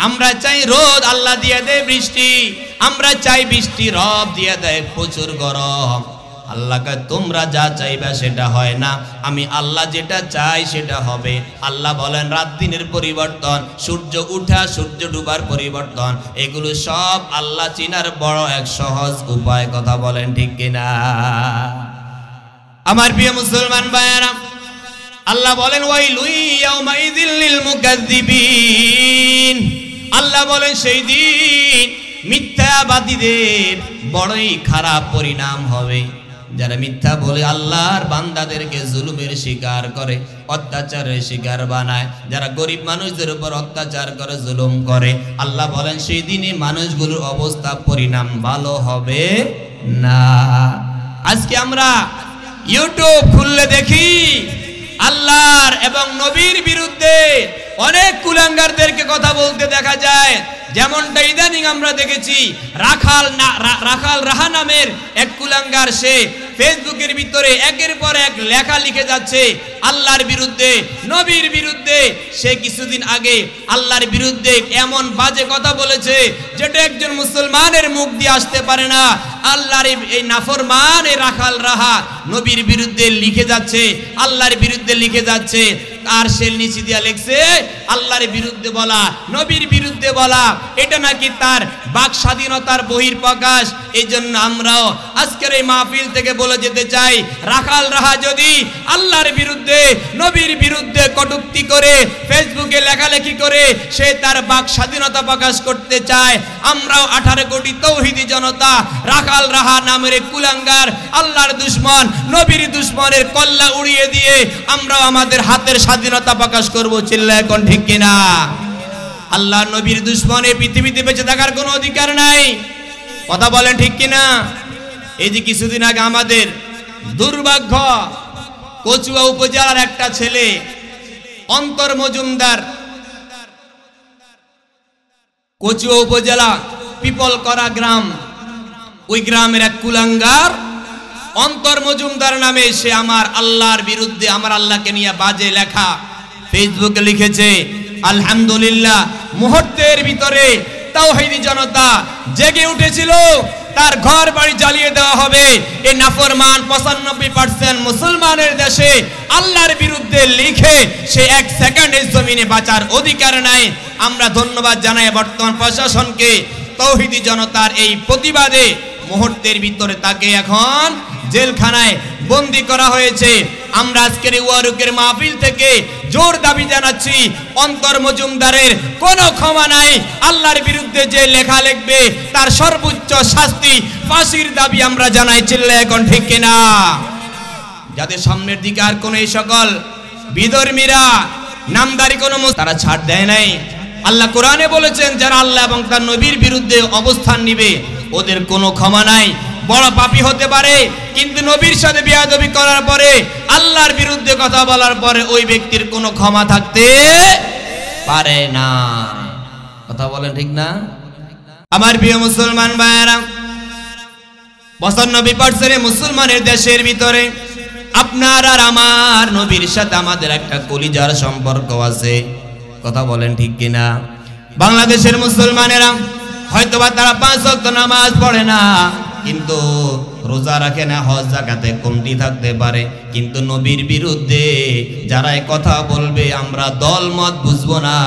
A: আমরা চাই, রোদ আল্লাহ দিয়ে দেয় বৃষ্টি। আমরা চাই বৃষ্টি, রব দিয়ে দেয় প্রচুর গরম। আল্লাহকে তোমরা যা চাইবা সেটা হয় না, আমি আল্লাহ যেটা চাই সেটা হবে। আল্লাহ বলেন রাত দিনের পরিবর্তন, সূর্য উঠা সূর্য ডুবার পরিবর্তন, এগুলো সব আল্লাহ চিনার বড় এক সহজ উপায়। কথা বলেন ঠিক কিনা? আমার প্রিয় মুসলমান ভাইয়েরা, আল্লাহ বলেন ওয়াইলুন ইয়াউমাইযিল লিল মুকাজ্জিবিন। আল্লাহ বলেন সেই দিন মিথ্যাবাদীদের বড়ই খারাপ পরিণাম হবে। যারা মিথ্যা বলে আল্লাহর বান্দাদেরকে জুলুমের শিকার করে, অত্যাচারের শিকার বানায়, যারা গরিব মানুষদের উপর অত্যাচার করে, জুলুম করে, আল্লাহ বলেন সেই দিনে মানুষগুলোর অবস্থা পরিণাম ভালো হবে না। আজকে আমরা ইউটিউব খুললে দেখি আল্লাহর এবং নবীর বিরুদ্ধে অনেক কুলাঙ্গারদেরকে কথা বলতে দেখা যায়। যেমনটা ইদানিং আমরা দেখেছি, রাখাল রাহা নামের এক কুলাঙ্গার, সে ফেসবুকের ভিতরে একের পর এক লেখা লিখে যাচ্ছে আল্লাহর বিরুদ্ধে, নবীর বিরুদ্ধে। সে কিছুদিন আগে আল্লাহর বিরুদ্ধে এমন বাজে কথা বলেছে যেটা একজন মুসলমানের মুখ দিয়ে আসতে পারে না। আল্লাহর এই নাফরমান এই রাখাল রাহা নবীর বিরুদ্ধে লিখে যাচ্ছে, আল্লাহর বিরুদ্ধে লিখে যাচ্ছে। আর সে নিচে দিয়া লিখছে আল্লাহর বিরুদ্ধে বলা, নবীর বিরুদ্ধে বলা, এটা নাকি তার বাক স্বাধীনতার বহিঃপ্রকাশ। এই জন্য আমরাও আজকের এই মাহফিল থেকে বলে যেতে চাই, রাখাল রাহা যদি আল্লাহর বিরুদ্ধে নবীর বিরুদ্ধে কটূক্তি করে ফেসবুকে লেখালেখি করে সে তার বাক স্বাধীনতা প্রকাশ করতে চায়, আমরাও 18 কোটি তৌহিদি জনতা রাখাল রাহা নামের কুলাঙ্গার আল্লাহর দুশমন নবীর দুশমনের কল্লা উড়িয়ে দিয়ে আমরাও আমাদের হাতের স্বাধীনতা প্রকাশ করব। চিল্লায় এখন ঠিক কিনা? আল্লাহ নবীর দুশমনে পৃথিবীতে বেঁচে থাকার কোনো অধিকার নাই। কথা বলেন ঠিক কিনা? এই যে কিছুদিন আগে আমাদের দুর্ভাগ্য, কচুয়া উপজেলার একটা ছেলে অন্তর মজুমদার, কচুয়া উপজেলা পিপলকরা গ্রাম, ওই গ্রামের এক কুলাঙ্গার অন্তর মজুমদার নামে সে আমার আল্লাহর বিরুদ্ধে, আমার আল্লাহকে নিয়ে বাজে লেখা ফেসবুকে লিখেছে। আলহামদুলিল্লাহ মুহূর্তের ভিতরে তাওহীদি জনতা জেগে উঠেছিল, তার ঘর বাড়ি জ্বালিয়ে দেওয়া হবে। এই নাফরমান 95% মুসলমানের দেশে আল্লাহর বিরুদ্ধে লিখে সে 1 সেকেন্ডের জমিনে বাঁচার অধিকার নাই। আমরা ধন্যবাদ জানাই বর্তমান প্রশাসনকে। তাওহীদি জনতার এই প্রতিবাদে মুহূর্তের ভিতরে তাকে এখন জেলখানায় বন্দী করা হয়েছে। আমরা আজকের ওয়ারুকের মাহফিল থেকে জোর দাবি জানাচ্ছি, অন্তর মজুমদারের কোনো ক্ষমা নাই। আল্লাহর বিরুদ্ধে যে লেখা লিখবে তার সর্বোচ্চ শাস্তি ফাঁসির দাবি আমরা জানাই। চিল্লায় এখন ঠিক কিনা? যাদের সামনের দিকে আর কোনো এই সকল বিধর্মীরা নামদারি কোনো তারা ছাড় দেয় নাই। আল্লাহ কোরআনে বলেছেন যারা আল্লাহ এবং তার নবীর বিরুদ্ধে অবস্থান নিবে ওদের কোনো ক্ষমা নাই। বড় পাপী হতে পারে কিন্তু নবীর সাথে বেয়াদবি করার পরে আল্লাহর বিরুদ্ধে কথা বলার পরে ওই ব্যক্তির কোনো ক্ষমা থাকতে পারে না। কথা বলেন ঠিক না? আমার প্রিয় মুসলমান ভাইরা, 95% মুসলমানের দেশের ভিতরে আপনার আর আমার নবীর সাথে আমাদের একটা কলিজার সম্পর্ক আছে। কথা বলেন ঠিক কিনা? বাংলাদেশের মুসলমানেরা হয়তোবা তারা 5 ওয়াক্ত নামাজ পড়ে না, কিন্তু রোজা রাখে না, হজ যাকাতে কমতি থাকতে পারে, কিন্তু নবীর বিরুদ্ধে যারা কথা বলবে আমরা দল মত বুঝবো না,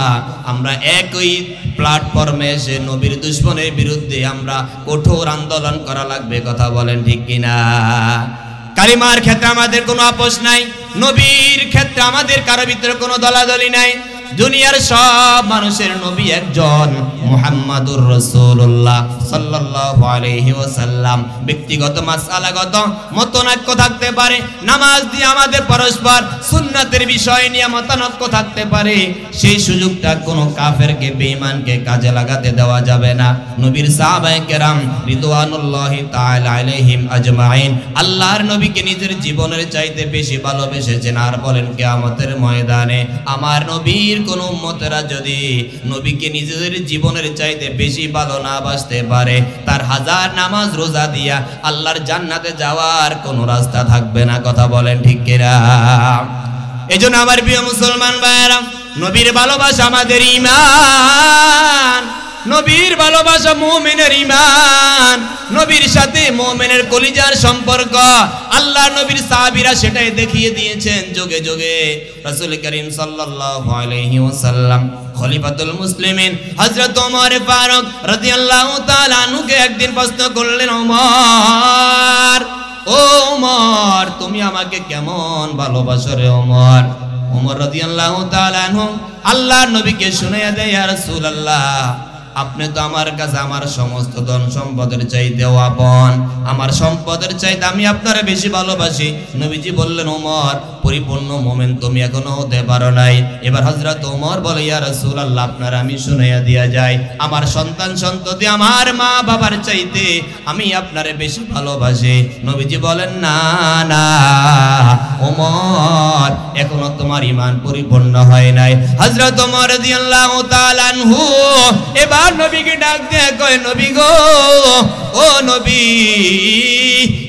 A: আমরা একই প্ল্যাটফর্মে এসে নবীর দুশমনের বিরুদ্ধে আমরা কঠোর আন্দোলন করা লাগবে। কথা বলেন ঠিক কিনা? কালিমার ক্ষেত্রে আমাদের কোনো আপোষ নাই, নবীর ক্ষেত্রে আমাদের কারো ভিতরে কোনো দলাদলি নাই। দুনিয়ার সব মানুষের নবী একজন, মুহাম্মাদুর রাসূলুল্লাহ সাল্লাল্লাহু আলাইহি ওয়াসাল্লাম। ব্যক্তিগত মাসআলাগত মতনৈক্য থাকতে পারে, নামাজ দিয়ে আমাদের পরস্পর সুন্নাতের বিষয় নিয়ে মতনৈক্য থাকতে পারে, সেই সুযোগটা কোনো কাফেরকে বেঈমানকে কাজে লাগাতে দেওয়া যাবে না। নবীর সাহাবায়ে কেরাম রিদওয়ানুল্লাহি তাআলা আলাইহিম আজমাইন আল্লাহর নবীকে নিজের জীবনের চাইতে বেশি ভালোবেসেছেন। আর বলেন কিয়ামতের ময়দানে আমার নবীর কোন উম্মতেরা যদি নবীকে নিজেদের জীবনের চাইতে বেশি ভালো না বাসতে পারে, তার 1000 নামাজ রোজা দিয়া আল্লাহর জান্নাতে যাওয়ার কোনো রাস্তা থাকবে না। কথা বলেন ঠিক কিনা? এজন্য আমার প্রিয় মুসলমান ভাইরা, নবীর ভালোবাসা আমাদের ঈমান, নবীর ভালোবাসা মুমিনের ঈমান, নবীর সাথে মুমিনের কলিজার সম্পর্ক। আল্লাহ নবীর সাহাবীরা সেটাই দেখিয়ে দিয়েছেন যুগে যুগে। রাসূল করিম সাল্লাল্লাহু আলাইহি ওয়াসাল্লাম খলিফাতুল মুসলিমিন হযরত ওমর ফারুক রাদিয়াল্লাহু তাআলা আনহুকে একদিন প্রশ্ন করলেন, ওমর, ও ওমর, তুমি আমাকে কেমন ভালোবাসো রে ওমর? ওমর রাদিয়াল্লাহু তাআলা আনহু আল্লাহর নবীকে শুনাইয়া দেয়, ইয়া রাসূলুল্লাহ, আপনি তো আমার কাছে আমার সমস্ত ধন সম্পদের চাইতেও আপন, আমার সম্পদের চাইতে আমি আপনারে বেশি ভালোবাসি। নবীজি বললেন, ওমর, পরিপূর্ণ মুমিন তুমি এখনো হতে পারো নাই। এবার হযরত ওমর বলে, ইয়া রাসূলুল্লাহ, আপনারা আমি শুনাইয়া দিয়া যাই, আমার সন্তান সন্ততি আমার মা বাবার চাইতে আমি আপনারে বেশি ভালোবাসি। নবীজি বলেন, না না ওমর, এখনো তোমার ঈমান পরিপূর্ণ হয় নাই। হযরত ওমর রাদিয়াল্লাহু তাআলা আনহু এবার নবীকে ডাক দিয়ে কয়, নবী গো, ও নবী,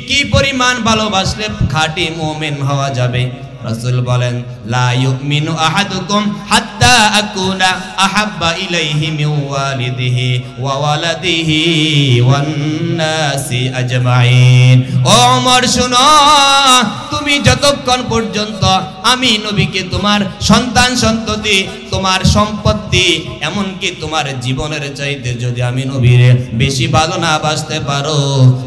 A: কি পরিমাণ ভালোবাসলে খাঁটি মুমিন হওয়া যাবে? রাসূল বলেন, লা ইউমিনু আহাদুকুম হাত্তা আকুনা আহাব্বা ইলাইহি মিন ওয়ালিদিহি ওয়া ওয়ালাদিহি ওয়ান নাসি আজমাইন। ও ওমর শুনো, তুমি যতক্ষণ পর্যন্ত আমি নবীকে তোমার সন্তান সন্ততি, তোমার সম্পত্তি, এমনকি তোমার জীবনের চাইতে যদি আমি নবীরে বেশি ভালো না বাসতে পারো,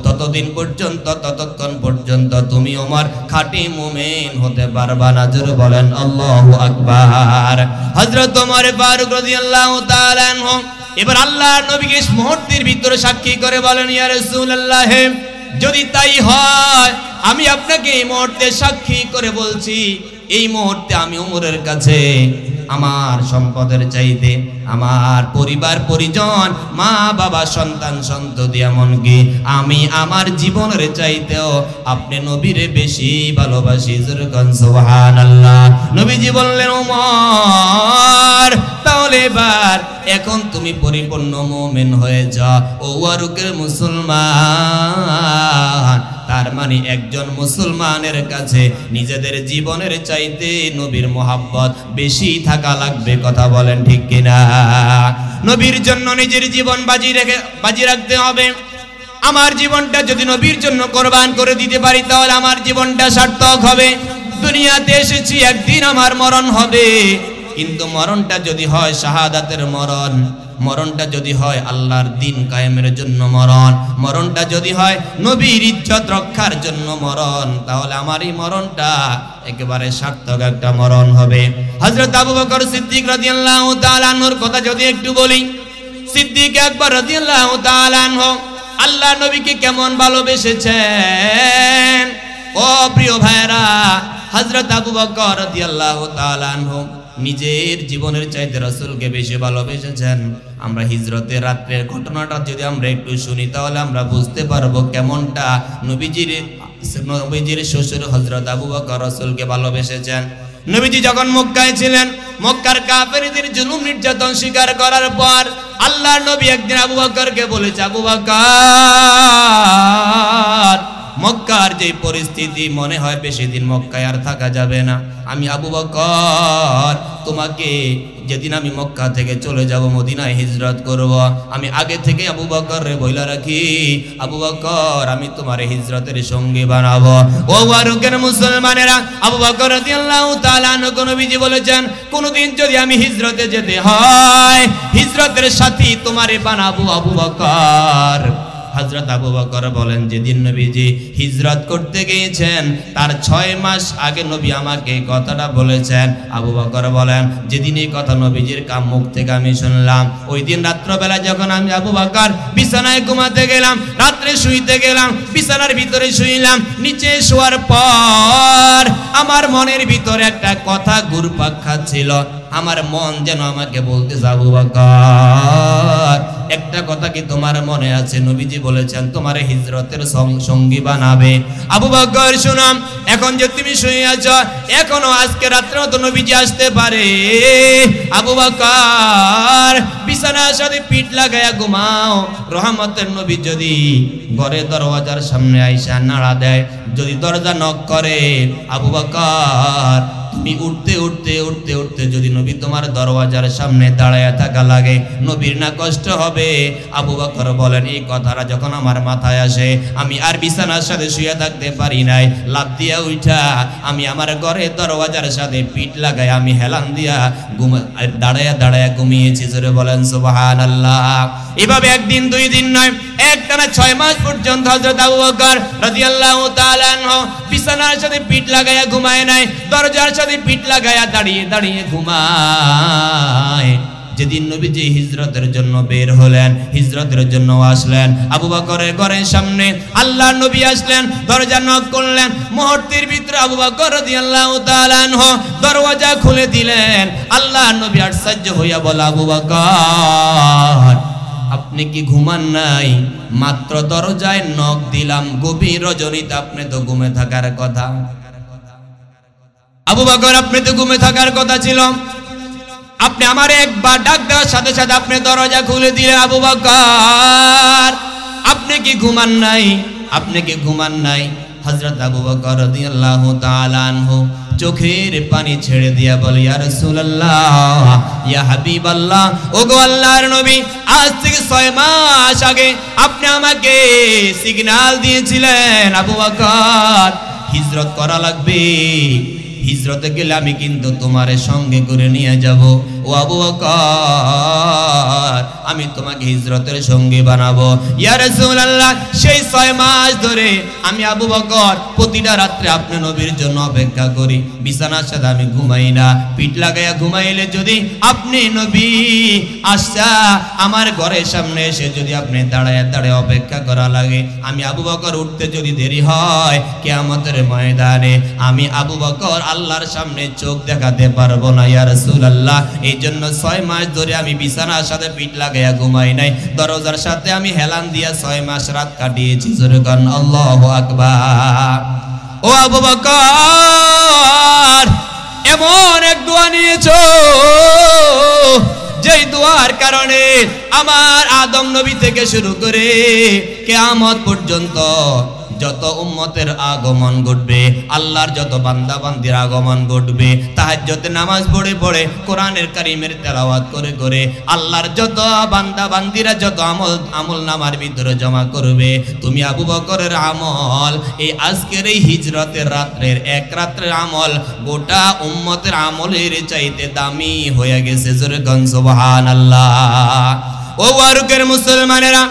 A: ততক্ষণ পর্যন্ত তুমি ওমর খাঁটি মুমিন হতে পারবা না। জোরে বলেন আল্লাহু আকবার। হযরত ওমর ফারুক রাদিয়াল্লাহু তাআলা আনহু এবার আল্লাহর নবীকে মুহূর্তের ভিতরে সাক্ষী করে বলেন, ইয়া রাসূলুল্লাহ, যদি তাই হয় আমি আপনাকে এই মুহূর্তে সাক্ষী করে বলছি, এই মুহূর্তে আমি ওমরের কাছে আমার সম্পদের চাইতে আমার পরিবার পরিজন, মা বাবা, সন্তান সন্ততি, এমনকি আমি আমার জীবনের চাইতেও আপনি নবীরে বেশি ভালোবাসি। সুবহানাল্লাহ। নবীজি বললেন, ওমর, তাহলে এবার এখন তুমি পরিপূর্ণ মুমিন হয়ে যাও, ও ওয়ারুকের মুসলমান। তার মানে একজন মুসলমানের কাছে নিজেদের জীবনের চাইতে নবীর মোহাব্বত বেশি থাকা লাগবে। কথা বলেন ঠিক কিনা? নবীর জন্য নিজের জীবন বাজি রাখতে হবে। আমার জীবনটা যদি নবীর জন্য কোরবান করে দিতে পারি তাহলে আমার জীবনটা সার্থক হবে। দুনিয়াতে এসেছি, একদিন আমার মরণ হবে, কিন্তু মরণটা যদি হয় শাহাদাতের মরণ, মরণটা যদি হয় আল্লাহর দ্বীন কায়েমের জন্য মরণ, মরণটা যদি হয় নবীর ইজ্জত রক্ষার জন্য মরণ, তাহলে আমার এই মরণটা একেবারে সার্থক একটা মরণ হবে। হযরত আবু বকর সিদ্দিক রাদিয়াল্লাহু তাআলা আনহুর কথা যদি একটু বলি, সিদ্দিক আকবর রাদিয়াল্লাহু তাআলা আনহু আল্লাহর নবীকে কেমন ভালোবেসেছেন। ও প্রিয় ভাইরা, হযরত আবু বকর রাদিয়াল্লাহু তাআলা আনহু নিজের জীবনের চাইতে রাসূলকে বেশি ভালোবেসেছেন। আমরা হিজরতের রাত্রের ঘটনাটা যদি আমরা একটু শুনি তাহলে আমরা বুঝতে পারবো কেমনটা নবীজির শ্বশুর হযরত আবু বকর রাসূলকে ভালোবেসেছেন। নবীজি যখন মক্কায় ছিলেন, মক্কার কাফেরদের জুলুম নির্যাতন স্বীকার করার পর আল্লাহর নবী একদিন আবু বকরকে বলেছে, আবু বকর, মক্কার যে পরিস্থিতি মনে হয় বেশি দিন মক্কায় আর থাকা যাবে না। আমি আবু বকর তোমাকে যেদিন আমি মক্কা থেকে চলে যাব মদিনায় হিজরত করব, আমি আগে থেকে আবু বকররে বইলা রাখি, আবু বকর আমি তোমার হিজরতের সঙ্গী বানাবো। ও ওয়ারুকের মুসলমানেরা, আবু বকর রাদিয়াল্লাহু তাআলা আনহু নবীজি বলেছেন, কোনদিন যদি আমি হিজরতে যেতে হয় হিজরতের সাথী তোমারে বানাবো আবু বকর। হযরত আবু বকর বলেন, যেদিন নবীজি হিজরত করতে গিয়েছেন তার 6 মাস আগে নবী আমাকে কথাটা বলেছেন। আবু বকর বলেন, যেদিন এই কথা নবীজির মুখ থেকে আমি শুনলাম, ওই দিন রাত্রবেলা যখন আমি আবু বকর বিছানায় ঘুমাতে গেলাম, রাত্রে শুইতে গেলাম, বিছানার ভিতরে শুইলাম, নিচে শোয়ার পর আমার মনের ভিতরে একটা কথা ঘুরপাক খাচ্ছিল। আমার মন যেন আমাকে বলতেছে, আবু বকর একটা কথা কি তোমার মনে আছে? নবীজি বলেছেন তোমার হিজরতের সঙ্গী বানাবে। আবু বকর শুনো, এখন যে তুমি শুয়ে আছো, এখনো আজকে রাত্রে তো নবীজি আসতে পারে। আবু বকর বিছানার সাথে পিঠ লাগায়া ঘুমাও। রহমতের নবী যদি ঘরে দরওয়াজার সামনে আইসা নাড়া দেয়, যদি দরজা নক করে, আবু বকর তুমি উঠতে উঠতে উঠতে উঠতে যদি নবী তোমার দরওয়াজার সামনে দাঁড়ায় থাকা লাগে, নবীর না কষ্ট হবে? আবু বকর বলেন, এই কথাটা যখন আমার মাথায় আসে আমি আর বিছানার সাথে শুয়ে থাকতে পারি নাই, লাফ দিয়া উঠা আমি আমার ঘরে দরওয়াজার সাথে পিঠ লাগাই আমি হেলান দিয়া দাঁড়ায়া দাঁড়ায়া ঘুমিয়েছি। জোরে বলেন সুবহানাল্লাহ। এভাবে একদিন দুই দিন নয়, একটানা 6 মাস পর্যন্ত হযরত আবু বকর রাদিয়াল্লাহু তাআলা আনহু বিছানার সাথে পিঠ লাগায়া ঘুমায় নাই, দরজার সাথে পিঠ লাগায়া দাঁড়িয়ে দাঁড়িয়ে ঘুমায়। যেদিন নবীজি হিজরতের জন্য বের হলেন, হিজরতের জন্য আসলেন, আবু বকরের ঘরের সামনে আল্লাহর নবী আসলেন, দরজা নক করলেন। মুহূর্তের ভিতরে আবু বকর রাদিয়াল্লাহু তাআলা আনহু দরওয়াজা খুলে দিলেন। আল্লাহর নবী আশ্চর্য হইয়া বলে, আবু বকর আপনি কি ঘুমান নাই? মাত্র দরজায় নক দিলাম, গভীর রজনীতে আপনি তো ঘুমে থাকার কথা। আবু বকর আপনি তো ঘুমে থাকার কথা ছিল, আপনি আমার একবার ডাক দেওয়ার সাথে সাথে আপনি দরজা খুলে দিলেন। আবু বকর আপনি কি ঘুমান নাই? আপনি কি ঘুমান নাই? হযরত আবু বকর রাদিয়াল্লাহু তাআলা আনহু চোখের পানি ছেড়ে দিয়া বলে, ইয়া রাসূলুল্লাহ, ইয়া হাবিবাল্লাহ, ওগো আল্লাহর নবী, আজ থেকে 6 মাস আগে আপনি আমাকে সিগন্যাল দিয়েছিলেন, আবু বকর হিজরত করা লাগবে, হিজরতে গেলে আমি কিন্তু তোমারে সঙ্গে করে নিয়ে যাব। ও আবু বকর আমি তোমাকে হিজরতের সঙ্গী বানাবো। ইয়া রাসূলুল্লাহ, সেই 6 মাস ধরে আমি আবু বকর প্রতিটা রাত্রে আপনি নবীর জন্য অপেক্ষা করি, বিছানার সাথে আমি ঘুমাই না, পিঠ লাগাইয়া ঘুমাইলে যদি আপনি নবী আসা আমার ঘরের সামনে এসে যদি আপনি দাঁড়ায় দাঁড়ায় অপেক্ষা করা লাগে, আমি আবু বকর উঠতে যদি দেরি হয় কিয়ামতের ময়দানে আমি আবু বকর আল্লাহর সামনে চোখ দেখাতে পারবো না। ইয়া রাসূলুল্লাহ, এই জন্য 6 মাস ধরে আমি বিছানার সাথে পিঠ লাগাইয়া ঘুমাই নাই, দরজার সাথে আমি হেলান দিয়া 6 মাস রাত কাটিয়েছি। জোরে বলেন আল্লাহু আকবার। ও আবু বকর এমন এক দোয়া নিয়েছো যেই দোয়ার কারণে আমার আদম নবী থেকে শুরু করে কিয়ামত পর্যন্ত যত উম্মতের আগমন ঘটবে, আল্লাহর যত বান্দা বান্দির আগমন ঘটবে, তাহাজ্জুদে নামাজ পড়ে পড়ে কোরআনের কারীমের তেলাওয়াত করে করে আল্লাহর যত বান্দা বান্দিরা যত আমল নামার ভিতরে জমা করবে, তুমি আবু বকরের আমল এই আজকের এই হিজরতের রাত্রের এক রাত্রের আমল গোটা উম্মতের আমলের চাইতে দামি হয়ে গেছে। জোরে কোন সুবহানাল্লাহ। ও ওয়ারুকের মুসলমানেরা,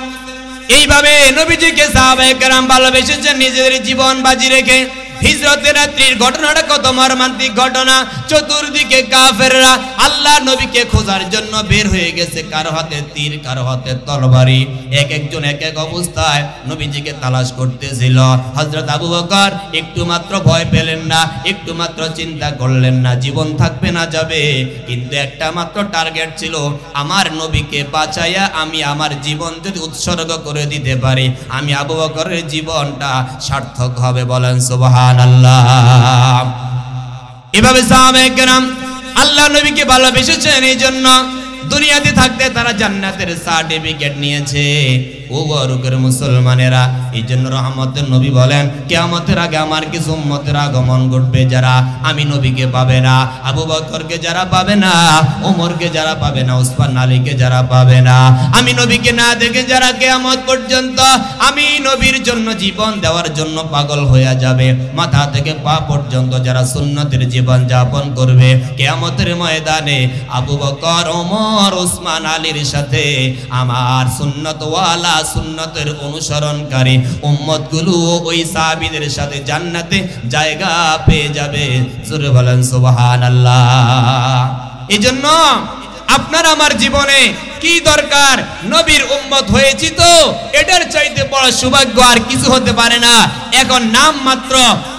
A: এইভাবে নবীজিকে সাহাবায়ে কেরাম ভালোবেসেছেন, নিজেদের জীবন বাজি রেখে হিজরতের রাত্রির ঘটনাটা কত মর্মান্তিক ঘটনা। চতুর্দিকে কাফেররা আল্লাহ নবীকে খোঁজার জন্য বের হয়ে গেছে, কারো হাতে তীর, কারো হাতে তরবারি, এক একজন এক এক অবস্থায় নবীজিকে তালাশ করতেছিল। হযরত আবু বকর একটু মাত্র ভয় পেলেন না, একটু মাত্র চিন্তা করলেন না জীবন থাকবে না যাবে, কিন্তু একটা মাত্র টার্গেট ছিল, আমার নবীকে বাঁচাইয়া আমি আমার জীবন যদি উৎসর্গ করে দিতে পারি, আমি আবু বকরের জীবনটা সার্থক হবে। বলেন সুবহানাল্লাহ। এভাবে সাহাবায়ে কেরাম আল্লাহ নবীকে ভালোবেসেছেন, এই জন্য দুনিয়াতে থাকতে তারা জান্নাতের সার্টিফিকেট নিয়েছে। ও বরকর মুসলমানেরা, এই জন্য রহমতের নবী বলেন, কিয়ামতের আগে আমার কিছু উম্মতের আগমন ঘটবে যারা আমি নবীকে পাবে না, আবু বকরকে যারা পাবে না, ওমরকে যারা পাবে না, উসমান আলীকে যারা পাবে না, আমি নবীকে না দেখে যারা কিয়ামত পর্যন্ত আমি নবীর জন্য জীবন দেওয়ার জন্য পাগল হয়ে যাবে, মাথা থেকে পা পর্যন্ত যারা সুন্নতের জীবন যাপন করবে, কিয়ামতের ময়দানে আবু বকর, ওমর, উসমান আলীর সাথে আমার সুন্নতওয়ালা সুন্নতের অনুসরণকারী উম্মতগুলো ওই সাহাবীদের সাথে জান্নাতে জায়গা পেয়ে যাবে। জোরে বলেন সুবহানাল্লাহ। এজন্য আপনার আমার জীবনে কি দরকার? নবীর উম্মত হয়েছি তো এটার চাইতে বড় সৌভাগ্য আর কিছু হতে পারে না। এখন নাম মাত্র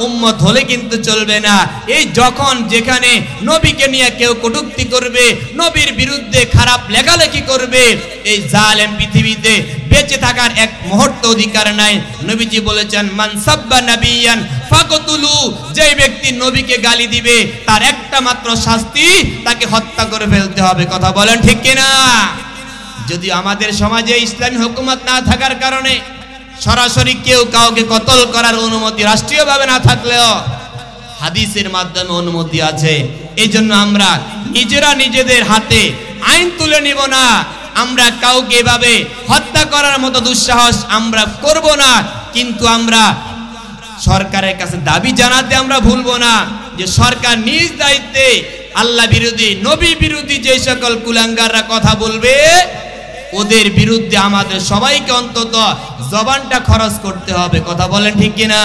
A: উম্মত হলে কিন্তু চলবে না। এই যখন যেখানে নবীকে নিয়ে কেউ কটূক্তি করবে, নবীর বিরুদ্ধে খারাপ লেখালেখি করবে, এই জালেম পৃথিবীতে বেঁচে থাকার এক মুহূর্ত অধিকার নাই। নবীজি বলেছেন, মান সাব্বা নাবিয়ান ফাকতুলু, যে ব্যক্তি নবীকে গালি দিবে তার একটা মাত্র শাস্তি, তাকে হত্যা করে ফেলতে হবে। কথা বলেন ঠিক কিনা? যদি আমাদের সমাজে ইসলামী হুকুমত না থাকার কারণে সরাসরি কেউ কাউকে কতল করার অনুমতি রাষ্ট্রীয়ভাবে না থাকলেও হাদিসের মাধ্যমে অনুমতি আছে। এই জন্য আমরা নিজেরা নিজেদের হাতে আইন তুলে নিব না, আমরা কাউকে এভাবে হত্যা করার মতো দুঃসাহস আমরা করব না। কিন্তু আমরা সরকারের কাছে দাবি জানাতে আমরা ভুলবো না যে সরকার নিজ দায়িত্বে আল্লাহ বিরোধী, নবী বিরোধী যে সকল কুলাঙ্গাররা কথা বলবে ওদের বিরুদ্ধে আমাদের সবাইকে অন্তত জবানটা খরচ করতে হবে। কথা বলেন ঠিক কিনা?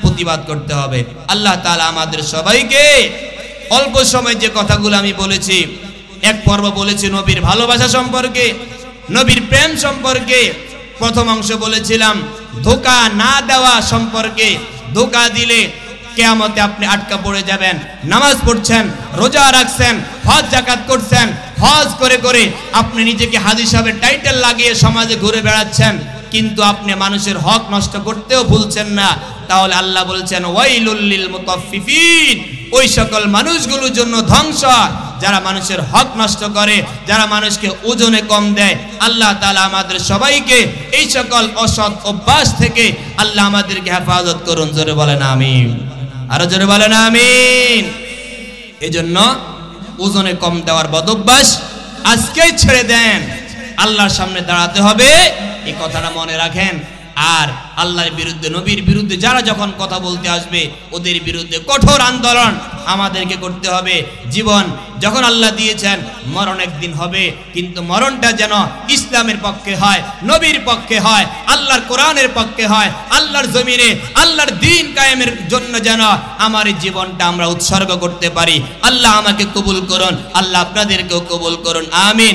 A: প্রতিবাদ করতে হবে। আল্লাহ তাআলা আমাদের সবাইকে, অল্প সময় যে কথাগুলো আমি বলেছি, এক পর্ব বলেছি নবীর ভালোবাসা সম্পর্কে, নবীর প্রেম সম্পর্কে, প্রথম অংশ বলেছিলাম ধোঁকা না দেওয়া সম্পর্কে। ধোঁকা দিলে কিয়ামতে আপনি আটকা পড়ে যাবেন। নামাজ পড়ছেন, রোজা রাখছেন, হজ যাকাত করছেন, হজ করে করে আপনি নিজেকে হাজী সাহেবের টাইটেল লাগিয়ে সমাজে ঘুরে বেড়াচ্ছেন, কিন্তু আপনি মানুষের হক নষ্ট করতেও ভুলছেন না। তাহলে আল্লাহ বলছেন, ওয়াইলুল লিল মুতাফফিফিন, ওই সকল মানুষগুলোর জন্য ধ্বংস যারা মানুষের হক নষ্ট করে, যারা মানুষকে ওজনে কম দেয়। আল্লাহ তাআলা আমাদের সবাইকে এই সকল অসৎ অভ্যাস থেকে আল্লাহ আমাদেরকে হেফাজত করুন। জোরে বলেন আমিন। আরো জোরে বলেন আমিন। এজন্য ওজনে কম দেওয়ার বদঅভ্যাস আজকেই ছেড়ে দেন। আল্লাহর সামনে দাঁড়াতে হবে, এই কথাটা মনে রাখেন। আর আল্লাহর বিরুদ্ধে, নবীর বিরুদ্ধে যারা যখন কথা বলতে আসবে ওদের বিরুদ্ধে কঠোর আন্দোলন আমাদেরকে করতে হবে। জীবন যখন আল্লাহ দিয়েছেন, মরণ একদিন হবে, কিন্তু মরণটা যেন ইসলামের পক্ষে হয়, নবীর পক্ষে হয়, আল্লাহর কোরআনের পক্ষে হয়, আল্লাহর জমিনে আল্লাহর দ্বীন কায়েমের জন্য যেন আমার এই জীবনটা আমরা উৎসর্গ করতে পারি। আল্লাহ আমাকে কবুল করুন, আল্লাহ আপনাদেরকেও কবুল করুন। আমিন।